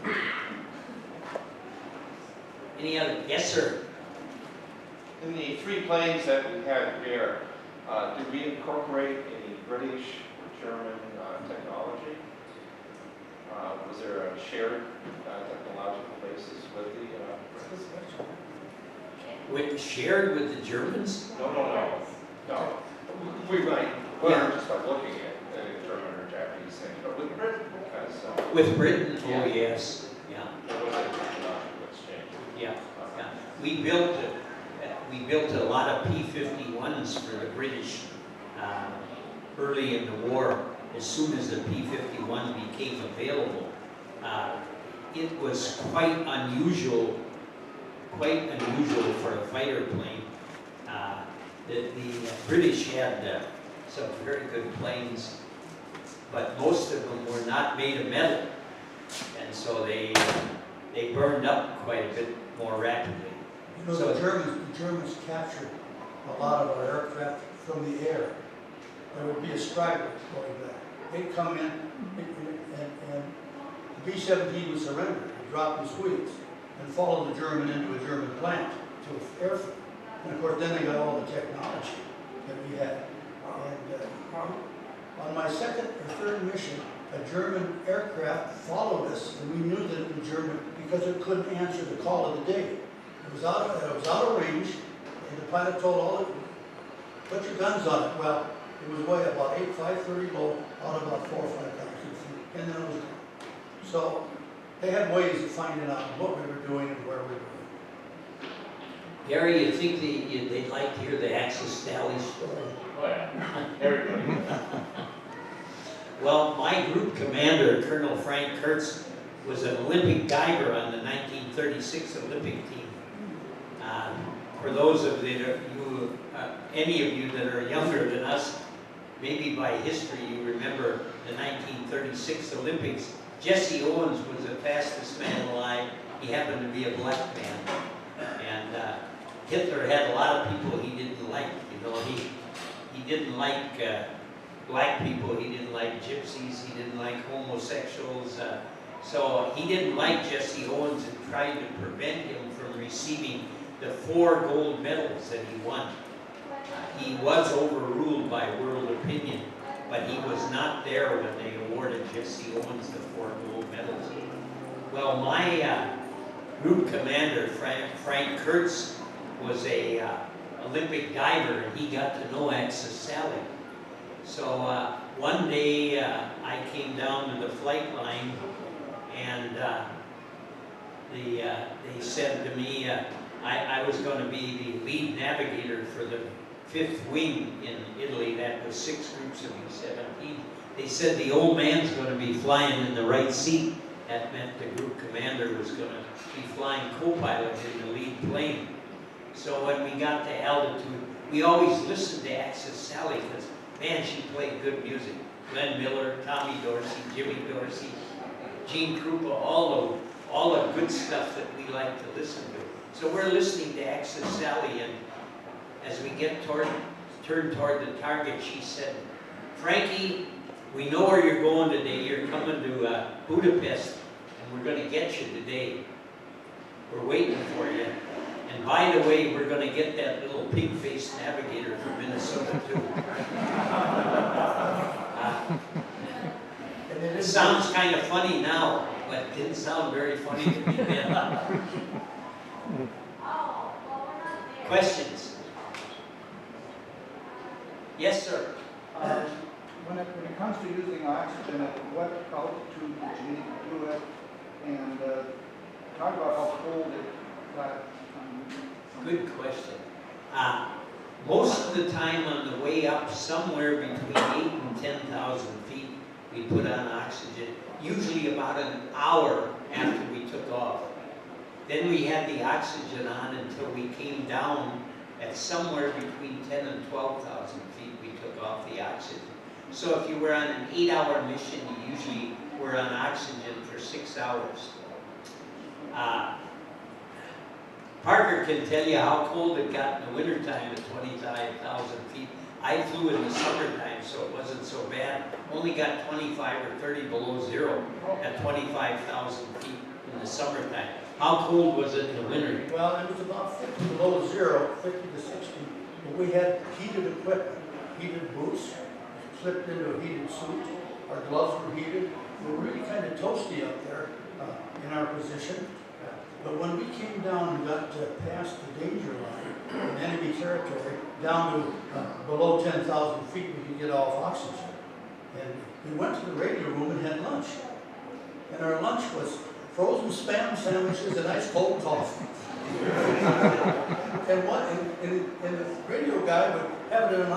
Any other? Yes, sir. In the 3 planes that we had here, did we incorporate any British or German technology? Was there a shared technological basis with the British? Shared with the Germans? No. We might, just by looking at German or Japanese things, but with Britain, because... with Britain? Oh, yes. Yeah. There was a technological exchange. Yeah. We built a lot of P-51s for the British early in the war. As soon as the P-51 became available, it was quite unusual for a fighter plane. The British had some very good planes, but most of them were not made of metal, and so they burned up quite a bit more rapidly. You know, the Germans captured a lot of our aircraft from the air. There would be a striker going back. They'd come in, and the B-17 would surrender. He'd drop his wheels and follow the German into a German plant to an airfield. And of course, then they got all the technology that we had. And on my second or third mission, a German aircraft followed us, and we knew that it was German because it couldn't answer the call of the day. It was out of range, and the pilot told all of them, put your guns on it. Well, it was way about 530 low, out about 4,000 or 5,000 feet, and then it was gone. So they had ways of finding out what we were doing and where we were. Gary, you think they'd like to hear the Axis Sally story? Oh yeah, everybody. Well, my group commander, Colonel Frank Kurtz, was an Olympic diver on the 1936 Olympic team. For those of you, any of you that are younger than us, maybe by history you remember the 1936 Olympics. Jesse Owens was the fastest man alive. He happened to be a black man. And Hitler had a lot of people he didn't like. You know, he didn't like black people, he didn't like gypsies, he didn't like homosexuals. So he didn't like Jesse Owens and tried to prevent him from receiving the 4 gold medals that he won. He was overruled by world opinion, but he was not there when they awarded Jesse Owens the 4 gold medals. Well, my group commander, Frank Kurtz, was a Olympic diver, and he got to know Axis Sally. So one day I came down to the flight line, and they said to me, I was going to be the lead navigator for the 5th wing in Italy. That was 6 groups of U-17. They said the old man's going to be flying in the right seat. That meant the group commander was going to be flying co-pilot in the lead plane. So when we got to altitude, we always listened to Axis Sally because, man, she played good music. Glenn Miller, Tommy Dorsey, Jimmy Dorsey, Gene Krupa, all the good stuff that we like to listen to. So we're listening to Axis Sally, and as we get turned toward the target, she said, Frankie, we know where you're going today. You're coming to Budapest, and we're going to get you today. We're waiting for you. And by the way, we're going to get that little pig-faced Navigator from Minnesota too. It sounds kind of funny now, but it didn't sound very funny to me then. Questions? Yes, sir. When it comes to using oxygen, at what altitude did you need to do it? And talk about how cold it got. Good question. Most of the time on the way up, somewhere between 8,000 and 10,000 feet, we put on oxygen, usually about an hour after we took off. Then we had the oxygen on until we came down at somewhere between 10,000 and 12,000 feet, we took off the oxygen. So if you were on an 8-hour mission, you usually were on oxygen for 6 hours. Parker can tell you how cold it got in the wintertime at 25,000 feet. I flew in the summertime, so it wasn't so bad. Only got 25 or 30 below zero at 25,000 feet in the summertime. How cold was it in the winter? Well, it was about 50 below zero, 50 to 60. But we had heated equipment, heated boots, slipped into a heated suit. Our gloves were heated. We were really kind of toasty up there in our position. But when we came down and got past the danger line in enemy territory, down to below 10,000 feet, we could get off oxygen. And we went to the radio room and had lunch. And our lunch was frozen Spam sandwiches and ice cold coffee. and the radio guy would have it in an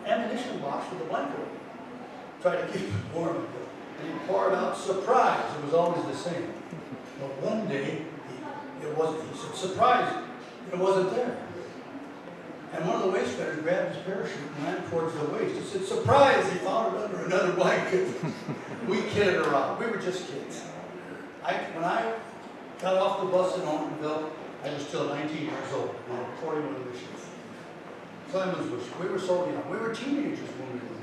ammunition box with a blanket over it. Try to keep it warm. And he'd pour it out, surprise, it was always the same. But one day, he said, surprise, it wasn't there. And one of the waist gunners grabbed his parachute and ran towards the waist. He said, surprise, he found it under another blanket. We kidded around, we were just kids. When I got off the bus in Ortonville, I was still 19 years old, on 41 missions. Clemens was, we were so young, we were teenagers when we were.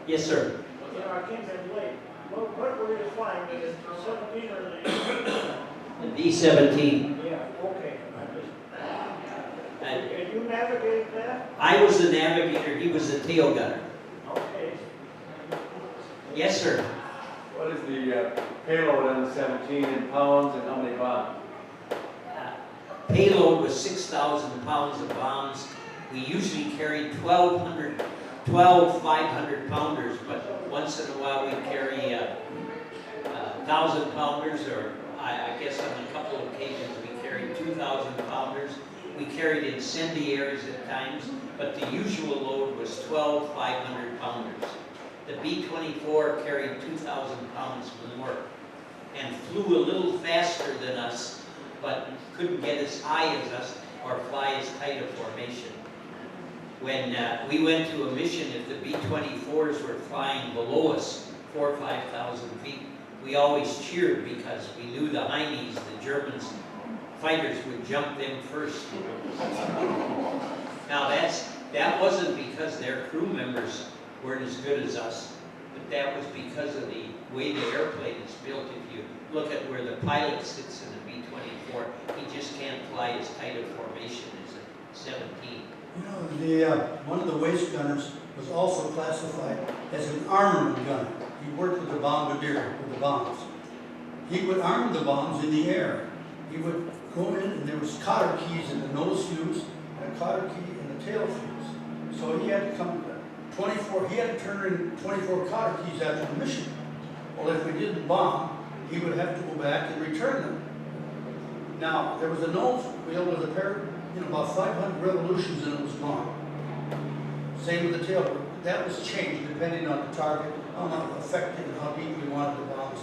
Yes, sir. Yeah, I came in late. What were you flying, the 17 or the? The B-17. Yeah, okay. And you navigated that? I was the navigator, he was the tail gunner. Okay. Yes, sir. What is the payload on the 17 in pounds and how many bombs? Payload was 6,000 pounds of bombs. We usually carried 12 500-pounders, but once in a while we carry 1,000-pounders, or I guess on a couple of occasions we carried 2,000-pounders. We carried incendiaries at times, but the usual load was 12 500-pounders. The B-24 carried 2,000 pounds more and flew a little faster than us, but couldn't get as high as us or fly as tight a formation. When we went to a mission, if the B-24s were flying below us, 4,000 or 5,000 feet, we always cheered because we knew the Heine's, the Germans, fighters would jump them first. Now that wasn't because their crew members weren't as good as us, but that was because of the way the airplane is built. If you look at where the pilot sits in the B-24, he just can't fly as tight a formation as a 17. You know, one of the waist gunners was also classified as an armament gunner. He worked with the bombardier, with the bombs. He would arm the bombs in the air. He would go in, and there was cotter keys in the nose fuse and a cotter key in the tail fuse. So he had to come 24, he had to turn in 24 cotter keys after the mission. Well, if we didn't bomb, he would have to go back and return them. Now, there was a nose wheel with a pair, about 500 revolutions and it was gone. Same with the tail. That was changed depending on the target, how effective and how deep we wanted the bombs.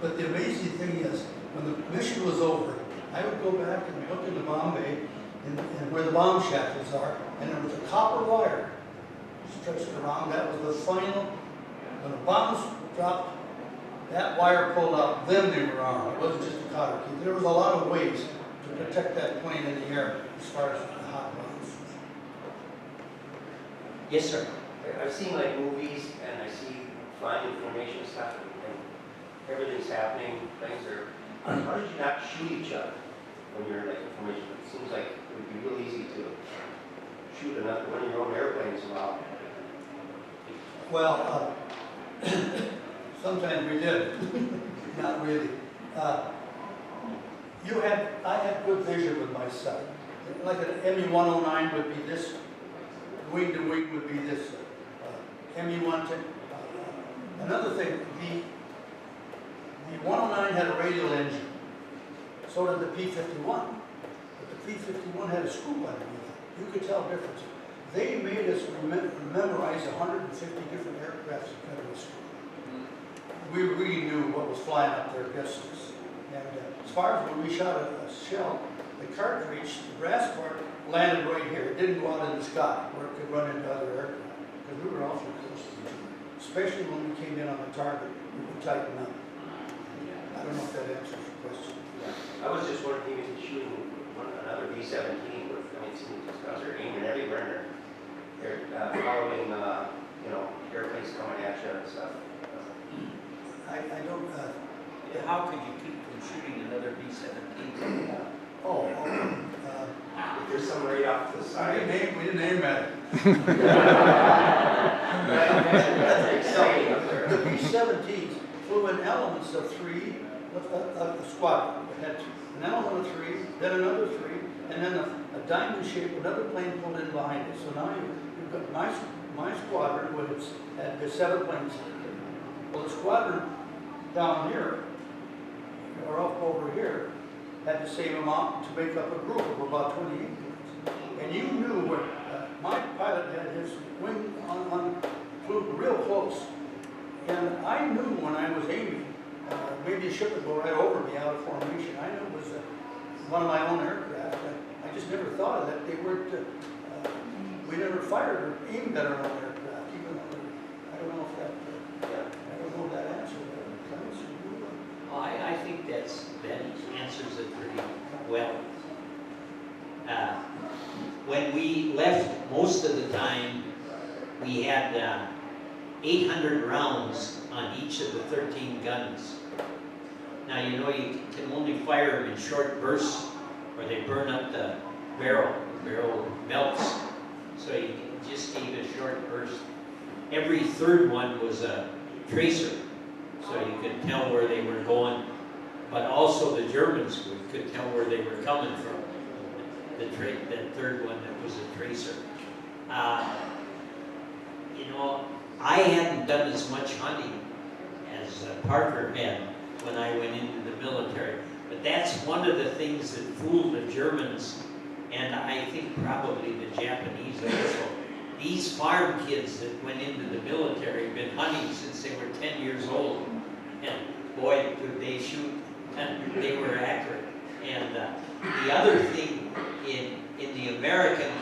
But the amazing thing is, when the mission was over, I would go back and look in the bomb bay and where the bomb shackles are, and there was a copper wire stretched around. That was the final, when the bombs dropped, that wire pulled out, then they were armed. It wasn't just a cotter key. There was a lot of ways to protect that plane in the air as far as the hot bombs. Yes, sir. I've seen like movies and I see flying information stuff and everything's happening, things are, how did you not shoot each other when you're like information? It seems like it would be real easy to shoot another one of your own airplanes while. Well, sometimes we did, not really. I had good vision with my sight. Like an ME-109 would be this, wing to wing would be this. ME-110. Another thing, the 109 had a radial engine. So did the P-51. But the P-51 had a scoop underneath it. You could tell difference. They made us memorize 150 different aircraft that cut a scoop. We really knew what was flying up there against us. And as far as when we shot a shell, the cartridge, the brass part, landed right here. It didn't go out in the sky where it could run into other aircraft. Because we were awfully close to each other. Especially when we came in on the target, we would tighten up. I don't know if that answers your question. I was just wondering, even shooting another B-17 with, I mean, some of these guys are aiming everywhere and they're following, airplanes coming at you and stuff. I don't, How could you keep from shooting another B-17? If there's some right off to the side. we didn't aim at it. That's exciting up there. The B-17s flew in elements of three, a squadron. It had an element of three, then another three, and then a diamond shape, another plane pulled in behind it. So now you've got my squadron, which had the 7 planes. Well, the squadron down here, or up over here, had the same amount to make up a group of about 28 planes. And you knew when my pilot had his wing flew real close. And I knew when I was aiming, maybe a ship would go right over me out of formation. I knew it was one of my own aircraft. I just never thought of that. They weren't, we never fired or aimed at our own aircraft, even though, I don't know if that, I don't know that answer. I think that answers it pretty well. When we left, most of the time, we had 800 rounds on each of the 13 guns. Now, you can only fire them in short bursts or they burn up the barrel. The barrel melts. So you just need a short burst. Every third one was a tracer. So you could tell where they were going, but also the Germans could tell where they were coming from. That third one that was a tracer. I hadn't done as much hunting as Parker had when I went into the military, but that's one of the things that fooled the Germans, and I think probably the Japanese also. These farm kids that went into the military have been hunting since they were 10 years old. And boy, could they shoot, and they were accurate. And the other thing in the American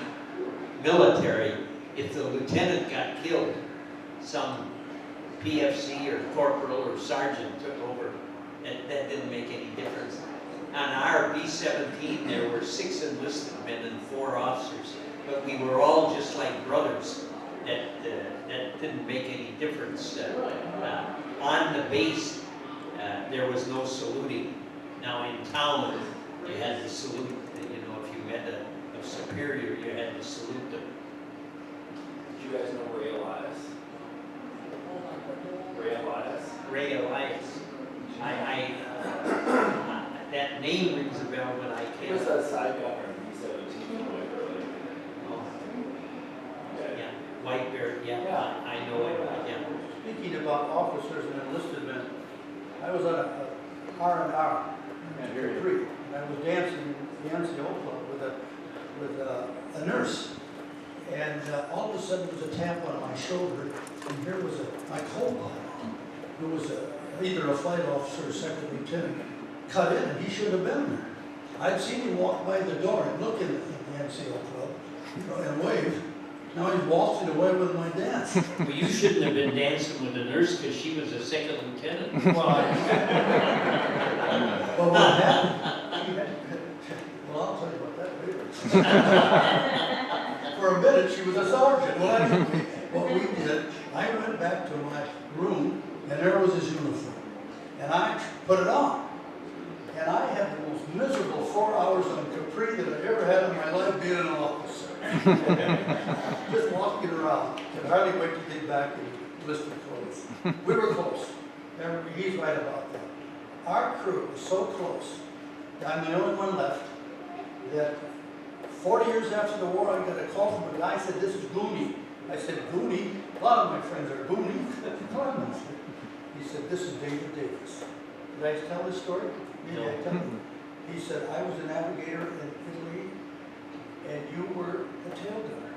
military, if the lieutenant got killed, some PFC or corporal or sergeant took over, and that didn't make any difference. On our B-17, there were 6 enlisted men and 4 officers, but we were all just like brothers. That didn't make any difference. On the base, there was no saluting. Now in town, you had to salute. If you met a superior, you had to salute them. Did you guys know Ray Elias? Ray Elias? Ray Elias. That name rings a bell when I He came. was a side gunner in B-17 quite early. Oh. Yeah, White Bear. Yeah, I know it. Yeah. Speaking about officers and enlisted men, I was on a R&R, and I was dancing in the NCO club with a nurse, and all of a sudden there was a tap on my shoulder, and here was my co-pilot, who was either a flight officer or second lieutenant, cut in, and he should have been there. I'd seen him walk by the door and look in at the NCO club, and wave. Now he's waltzing away with my dance. Well, you shouldn't have been dancing with the nurse because she was a second lieutenant. Well, what happened? Well, I'll tell you about that later. For a minute, she was a sergeant. What we I went back to my room, and there was his uniform. And I put it on. And I had the most miserable 4 hours on Capri that I ever had in my life being an officer. Just walking around. Could hardly wait to get back in blistered clothes. We were close. And he's right about that. Our crew was so close. I'm the only one left. That 40 years after the war, I got a call from a guy said, "This is Goonie." I said, "Goonie? A lot of my friends are Goonie." Clemens. He said, "This is David Davis." Did I tell this story? No. Did I tell it? He said, "I was a navigator in Italy, and you were a tail gunner."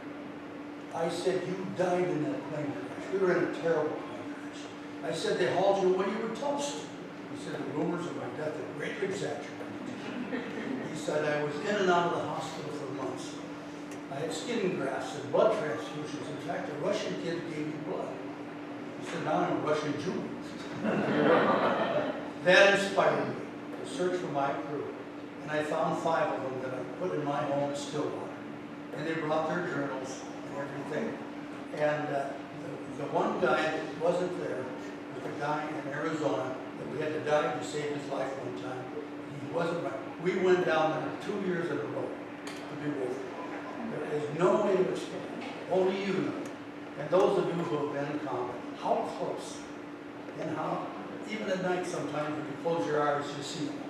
I said, "You died in that plane crash. We were in a terrible plane crash." I said, "They hauled you away, you were toast." He said, "The rumors of my death are greatly exaggerated." He said, "I was in and out of the hospital for months. I had skin grafts and blood transfusions. In fact, a Russian kid gave me blood." He said, "Now I'm a Russian Jew." That inspired me to search for my crew. And I found 5 of them that I put in my home in Stillwater. And they brought their journals and everything. And the one guy that wasn't there was a guy in Arizona that we had to dive to save his life one time. He wasn't right. We went down there 2 years in a row to be with him. There is no way to explain it. Only you know. And those of you who have been in combat, how close and how, even at night sometimes when you close your eyes, you see them.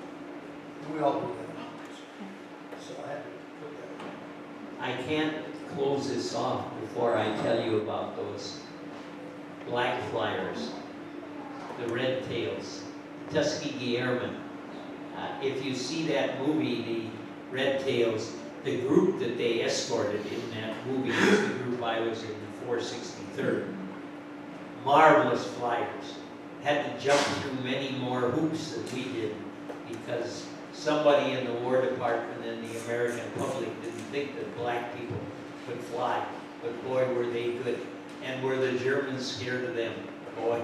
We all do that. So I had to put that in. I can't close this off before I tell you about those black flyers, the red tails, Tuskegee Airmen. If you see that movie, the Red Tails, the group that they escorted in that movie is the group I was in, the 463rd. Marvelous flyers. Had to jump through many more hoops than we did because somebody in the War Department and the American public didn't think that black people could fly. But boy, were they good. And were the Germans scared of them? Boy,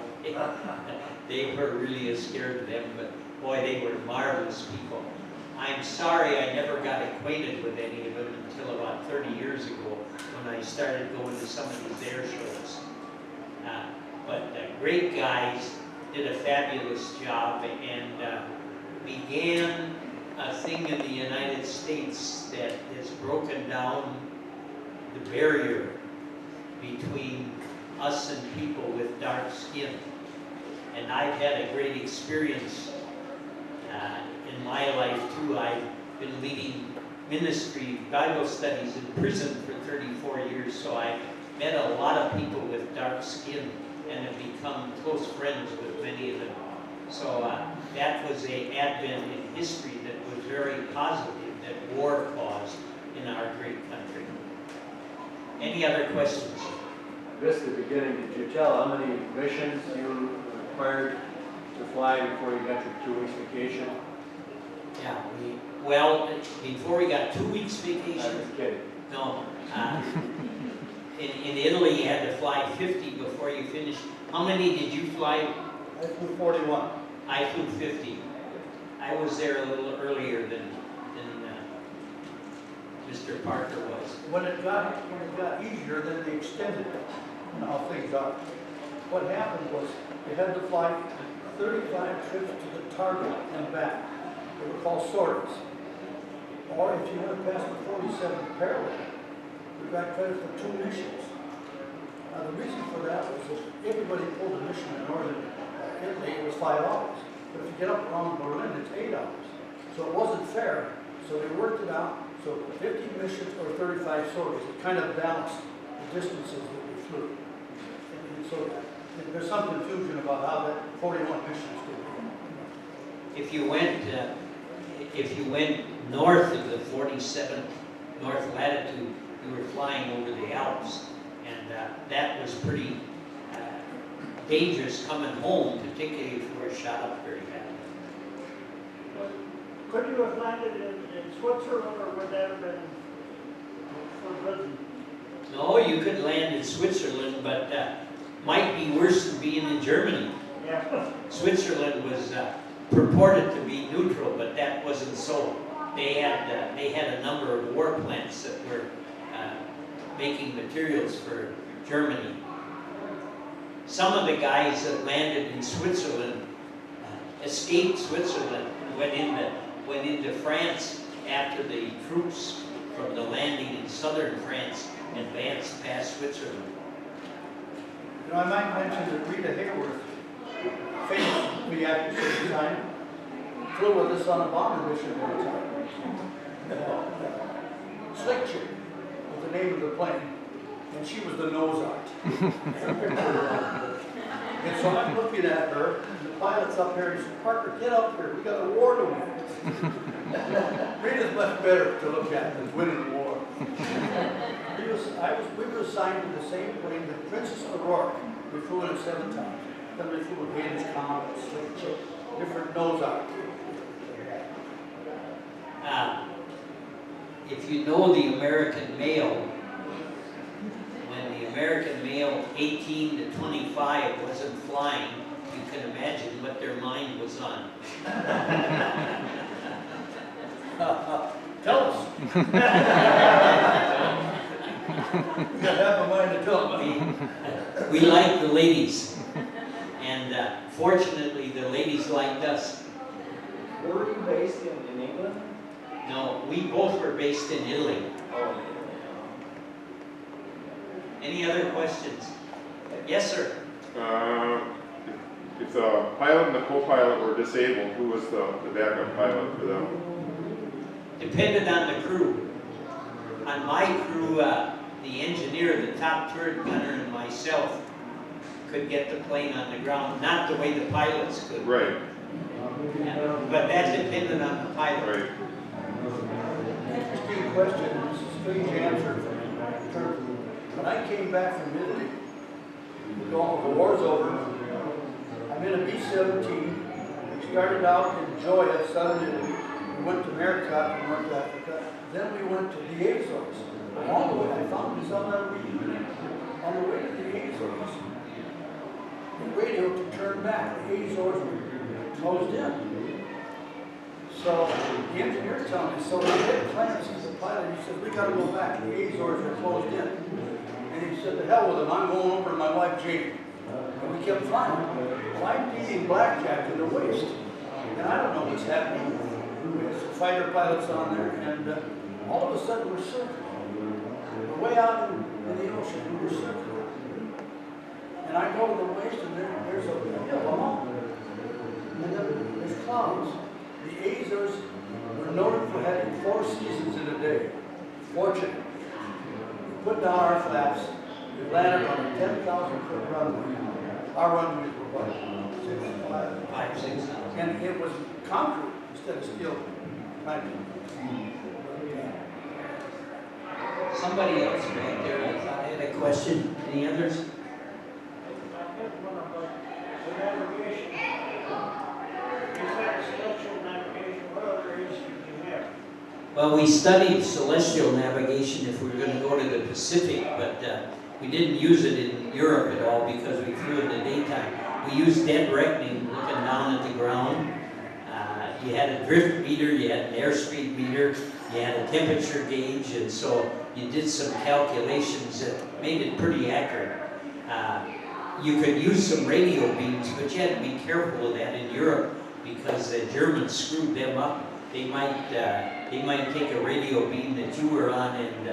they were really scared of them, but boy, they were marvelous people. I'm sorry I never got acquainted with any of them until about 30 years ago when I started going to some of these air shows. But great guys, did a fabulous job, and began a thing in the United States that has broken down the barrier between us and people with dark skin. And I've had a great experience in my life too. I've been leading ministry, Bible studies in prison for 34 years, so I met a lot of people with dark skin and have become close friends with many of them. So that was an advent in history that was very positive, that war caused in our great country. Any other questions? I missed the beginning. Did you tell how many missions you required to fly before you got your 2 weeks vacation? Yeah, well, before we got 2 weeks I vacation, was kidding. no. In Italy, you had to fly 50 before you finished. How many did you fly? I flew 41. I flew 50. I was there a little earlier than Mr. Parker was. When it got easier, then they extended it. You know how things are. What happened was they had to fly 35 trips to the target and back. They were called sorties. Or if you went past the 47th parallel, you got credit for 2 missions. Now the reason for that was that everybody pulled a mission in northern Italy, it was 5 hours. But if you get up around Berlin, it's 8 hours. So it wasn't fair. So they worked it out. So 50 missions or 35 sorties. It kind of balanced the distances that we flew. And so there's some confusion about how that 41 missions could be. If you went north of the 47th north latitude, you were flying over the Alps, and that was pretty dangerous coming home, particularly if you were shot up very badly. Could you have landed in Switzerland, or would that have been forbidden? No, you could land in Switzerland, but might be worse than being in Germany. Yeah. Switzerland was purported to be neutral, but that wasn't so. They had a number of war plants that were making materials for Germany. some of the guys that landed in Switzerland escaped Switzerland and went into France after the troops from the landing in southern France advanced past Switzerland. You know, I might mention that Rita Hayworth, famously actress at the time, flew with us on a bomber mission one time. Slick Chick was the name of the plane, and she was the nose art. And so I'm looking at her, and the pilot's up here, and he said, Parker, get up here, we got a war to win. Rita's much better to look at than winning the war. We were assigned to the same plane, the Princess Aurora. We flew in it 7 times. Then we flew with Hayden's Comet, Slick Chick, different nose art. If you know the American male, when the American male 18 to 25 wasn't flying, you can imagine what their mind was on. Tell us. You gotta have a mind to tell them. We like the ladies, and fortunately the ladies liked us. Where were you based in England? No, we both were based in Italy. Oh, Any other questions? Yes, sir. If the pilot and the co-pilot were disabled, who was the backup pilot for them? Depended on the crew. On my crew, the engineer, the top turret gunner, and myself could get the plane on the ground, not the way the pilots could. Right. But that depended on the pilot. Right. Interesting question, and it's a strange answer in terms of, when I came back from Italy, the war's over, I'm in a B-17, we started out in Gioia, southern Italy, we went to Maricot in North Africa, then we went to the Azores. Along the way, I found this other region. On the way to the Azores, the radio to turn back, the Azores were closed in. So the engineer told me, so we hit Clemens, the pilot, he said, we gotta go back, the Azores are closed in. And he said, the hell with him, I'm going over to my wife Jane. And we kept flying. Well, I'm eating blackjack in the waist. And I don't know what's happening. We had some fighter pilots on there, and all of a sudden we're circling. We're way out in the ocean, and we're circling. And I go to the waist, and there's a hill, a mountain. And then there's clouds. The Azores were noted for having 4 seasons in a day. Fortunate. We put down our flaps. We landed on a 10,000-foot runway. Our runways were what? 5, 6. And it was concrete instead of steel. Somebody else back there, I thought I had a question. Any others? I have one about the navigation. Besides celestial navigation, what other areas do you have? Well, we studied celestial navigation if we were going to go to the Pacific, but we didn't use it in Europe at all because we flew in the daytime. We used dead reckoning, looking down at the ground. You had a drift meter, you had an airspeed meter, you had a temperature gauge, and so you did some calculations that made it pretty accurate. You could use some radio beams, but you had to be careful of that in Europe because the Germans screwed them up. They might take a radio beam that you were on and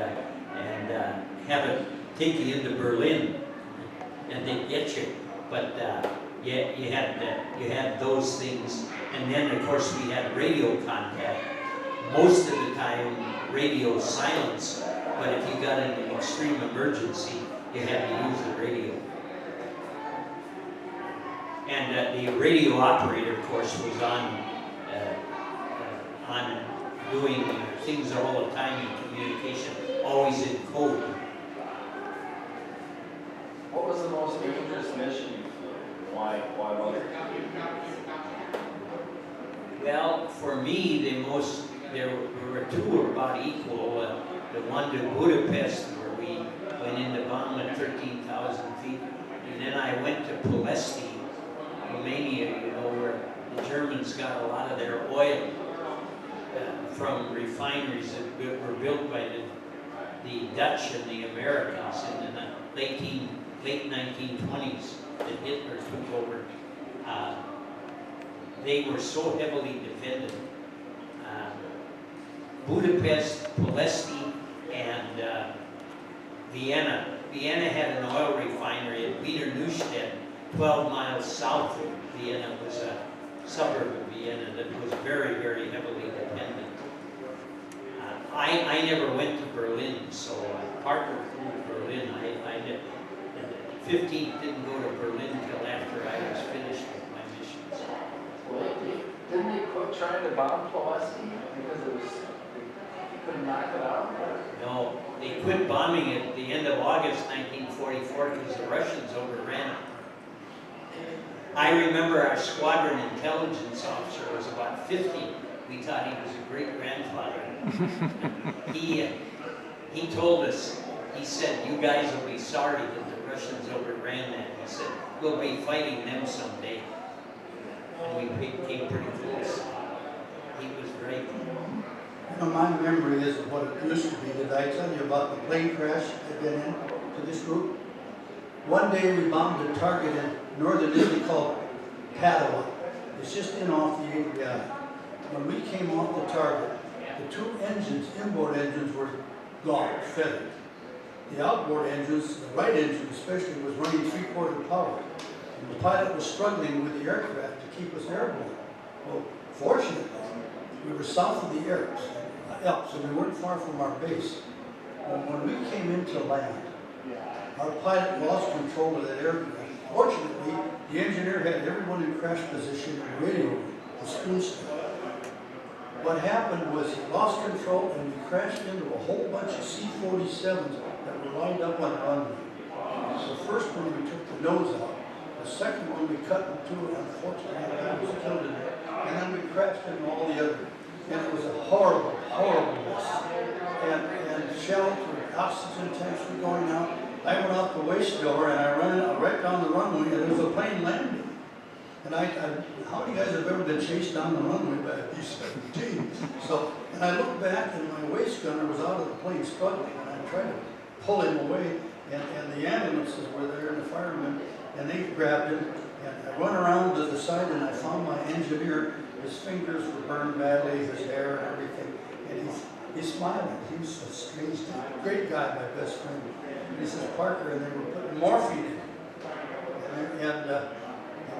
have it take you into Berlin, and they'd get you. But you had those things, and then of course we had radio contact. Most of the time, radio silence. But if you got in an extreme emergency, you had to use the radio. And the radio operator, of course, was on doing things all the time in communication, always in code. What was the most dangerous mission you flew? Why was it? Well, for me, there were 2 were about equal. The one to Budapest, where we went into bomb at 13,000 feet, and then I went to Ploesti, Romania, where the Germans got a lot of their oil from refineries that were built by the Dutch and the Americans in the late 1920s. that Hitler took over, they were so heavily defended. Budapest, Pulaski, and Vienna. Vienna had an oil refinery at Wiener Neustadt, 12 miles south of Vienna. It was a suburb of Vienna that was very, very heavily dependent. I never went to Berlin, so Parker flew to Berlin. I did. 15th didn't go to Berlin until after I was finished with my missions. Well, didn't they quit trying to bomb Pulaski because it was, they couldn't knock it out? No, they quit bombing it at the end of August 1944 because the Russians overran it. I remember our squadron intelligence officer was about 50. We thought he was a great-grandfather. He told us, he said, you guys will be sorry that the Russians overran that. He said, we'll be fighting them someday. And we came pretty close. He was great. You know, my memory is of what it used to be. Did I tell you about the plane crash I've been in to this group? One day we bombed a target in northern Italy called Padua. It's just in off the Adriatic. When we came off the target, the two engines, inboard engines, were gone, feathered. The outboard engines, the right engine especially, was running 3/4 power. And the pilot was struggling with the aircraft to keep us airborne. Well, fortunately, we were south of the Alps, so we weren't far from our base. When we came into land, our pilot lost control of that aircraft. Fortunately, the engineer had everyone in crash position and radio the spoon stuff. What happened was he lost control and we crashed into a whole bunch of C-47s that were lined up on the runway. The first one we took the nose out. The second one we cut in two, and unfortunately I was killed in it. And then we crashed into all the others. And it was a horrible, horrible mess. And shelter, oxygen tanks were going out. I went out the waste door and I ran out right down the runway and there was a plane landing. And how many guys have ever been chased down the runway by a B-17? So, and I looked back and my waist gunner was out of the plane struggling and I tried to pull him away and the ambulances were there and the firemen and they grabbed him and I went around to the side and I found my engineer. His fingers were burned badly, his hair and everything. And he's smiling. He was a strange guy, great guy, my best friend. And he says, Parker, and they were putting morphine in him. And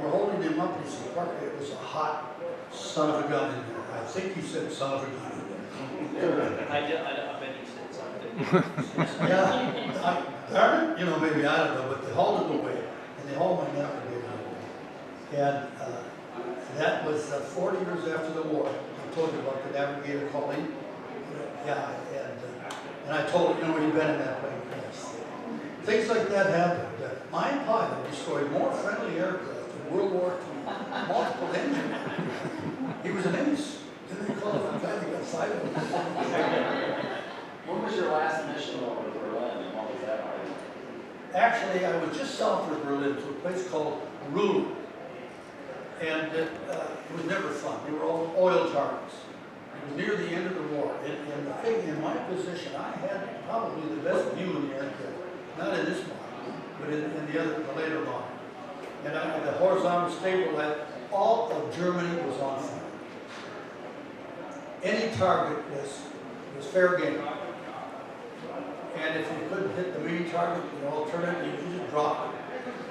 we're holding him up, and he said, Parker, it was a hot son of a gun in there. I think he said son of a gun in there. I bet he said something. Yeah, you know, maybe, I don't know, but they hauled him away, and they hauled my Navigator away. And that was 40 years after the war. I told you about the Navigator calling. Yeah, and I told him, you know, he'd been in that plane crash. Things like that happened. My pilot destroyed more friendly aircraft in World War II, multiple engines. He was an ace. Didn't they call him a guy that got fired? When was your last mission over Berlin and what was that like? Actually, I was just south of Berlin to a place called Ruhl. And it was never fun. They were all oil targets. It was near the end of the war. And the thing, in my position, I had probably the best view in the aircraft. Not in this model, but in the later model. And I had the horizontal stable light. All of Germany was on fire. Any target was fair game. And if you couldn't hit the main target, the alternative, you just drop it.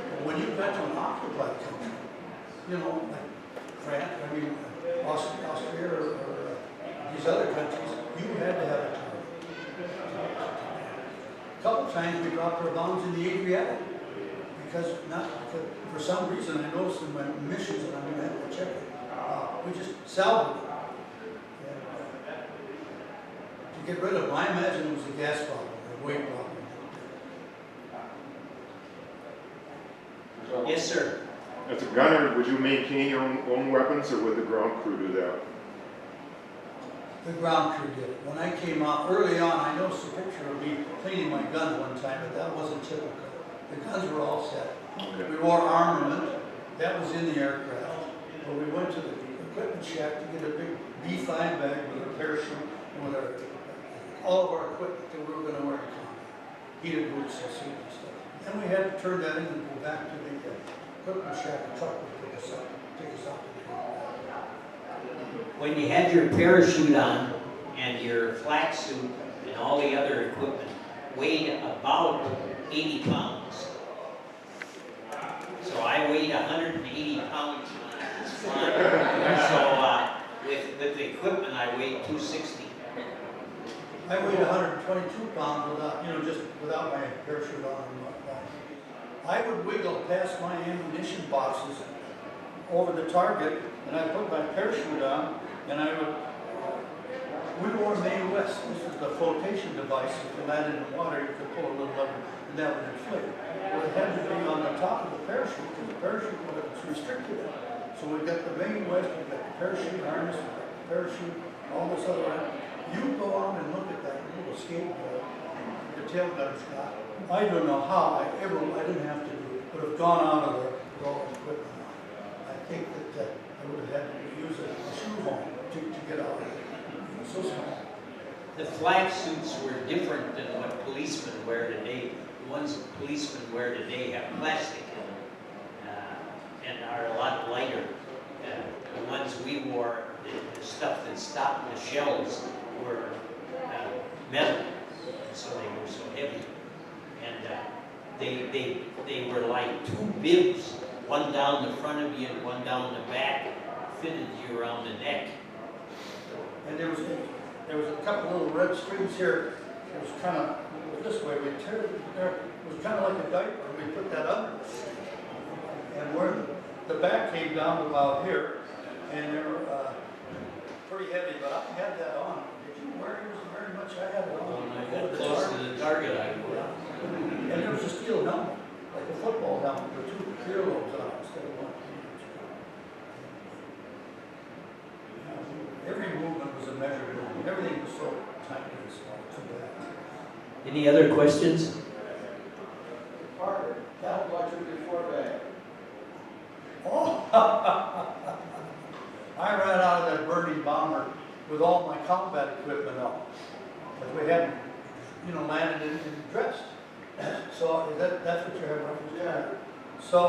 But when you got to an occupied country, you know, like France, Austria or these other countries, you had to have a target. A couple times we dropped our bombs in the Adriatic because for some reason I noticed in my missions, and I'm going to have to check it, we just salvaged it. And, to get rid of them, I imagine it was a gas problem, a weight problem. Yes, sir. As a gunner, would you maintain your own weapons, or would the ground crew do that? The ground crew did it. When I came out early on, I noticed a picture of me cleaning my gun one time, but that wasn't typical. The guns were all set. Okay. We wore armament. That was in the aircraft. But we went to the equipment shack to get a big B5 bag with a parachute and with all of our equipment that we were going to wear in combat. Heated boots and suit and stuff. And we had to turn that in and go back to the equipment shack. The truck would take us up to When you had your parachute on and your flak suit and all the other equipment weighed about 80 pounds. So I weighed 180 pounds when I was flying. So with the equipment, I weighed 260. I weighed 122 pounds without, just without my parachute on. I would wiggle past my ammunition boxes over the target, and I put my parachute on, and I would, we wore Mae West. This is the flotation device. If you landed in the water, you could pull a little lever, and that would inflate. Well, it had to be on the top of the parachute, because the parachute was restricted. So we got the Mae West, we got the parachute harness, we got the parachute, all this other. You go on and look at that little skateboard the tail gunner's got. I don't know how I didn't have to do it, would have gone out of there with all the equipment on. I think that I would have had to use a shoehorn to get out of it. So small. The flak suits were different than what policemen wear today. The ones that policemen wear today have plastic in them and are a lot lighter. The ones we wore, the stuff that stopped the shells, were metal, so they were so heavy. And they were like two bibs, one down the front of you and one down the back, fitted you around the neck. And there was a couple little red strings here. It was kind of this way. We tear it there. It was kind of like a diaper. We put that under. And where the back came down to about here, and they were pretty heavy. But I had that on. Did you wear yours very much? I had it on. When I got close to the target, I wore. And there was a steel helmet, like a football helmet, with two earlobes on instead of one. Every movement was a measured movement. Everything was so tiny and small. Too bad. Any other questions? Parker, how much was before that? Oh, I ran out of that burning bomber with all my combat equipment on. Because we hadn't, landed and dressed. So that's what you have reference to. Yeah. So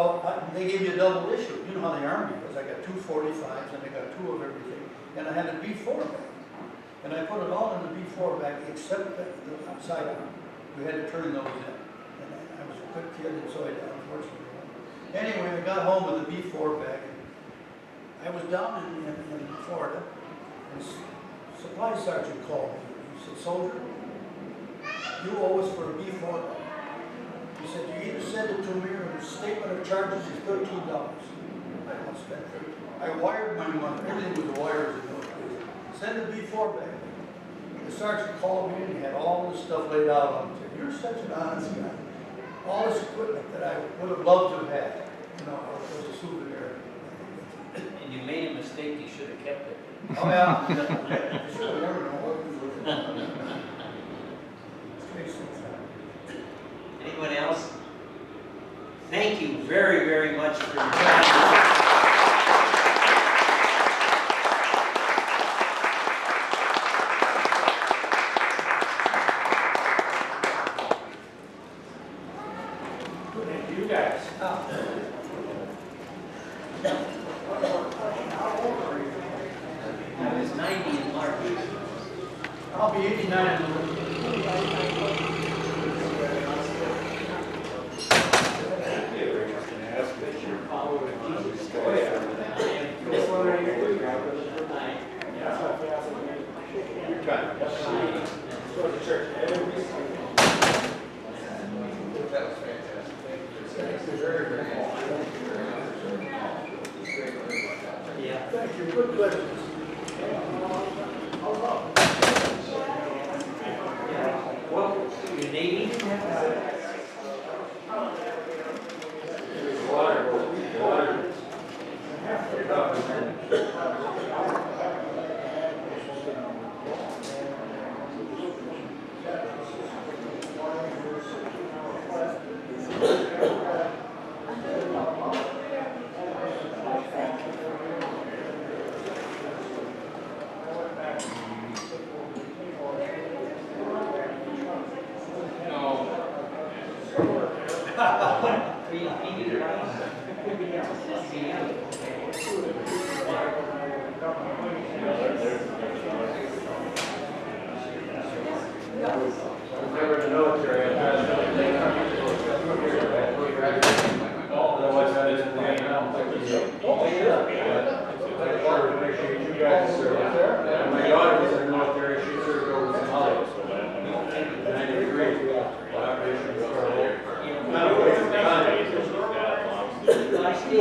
they gave me a double issue. You know how the Army was. I got two 45s and I got two of everything. And I had a B4 bag. And I put it all in the B4 bag except the upside down. We had to turn those in. And I was a good kid, and so I did, unfortunately. Anyway, I got home with the B4 bag. I was down in Florida, and supply sergeant called me. He said, "Soldier, you owe us for a B4 bag." He said, "You either send it to me or the statement of charges is $13. I don't spend $13. I wired my money. Everything was wires in those days. Send the B4 back. The sergeant called me and he had all this stuff laid out on him. He said, "You're such an honest guy." All this equipment that I would have loved to have had, was a souvenir. And you made a mistake, you should have kept it. Oh, yeah. I should have never known. Anyone else? Thank you very, very much for your time. You guys. I was 90 in March. I'll be 89 in the That was fantastic. Thank you. Very, very much. Yeah. Thank you. Good questions. Well, your Navy?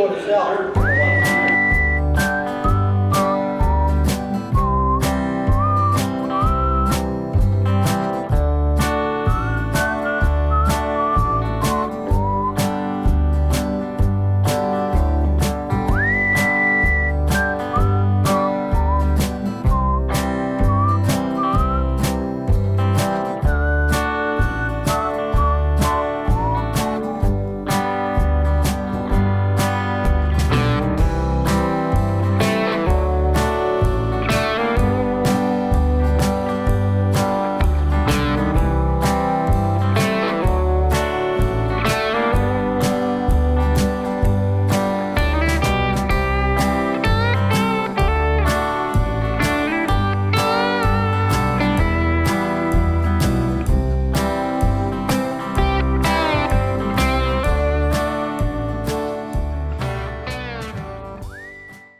show itself.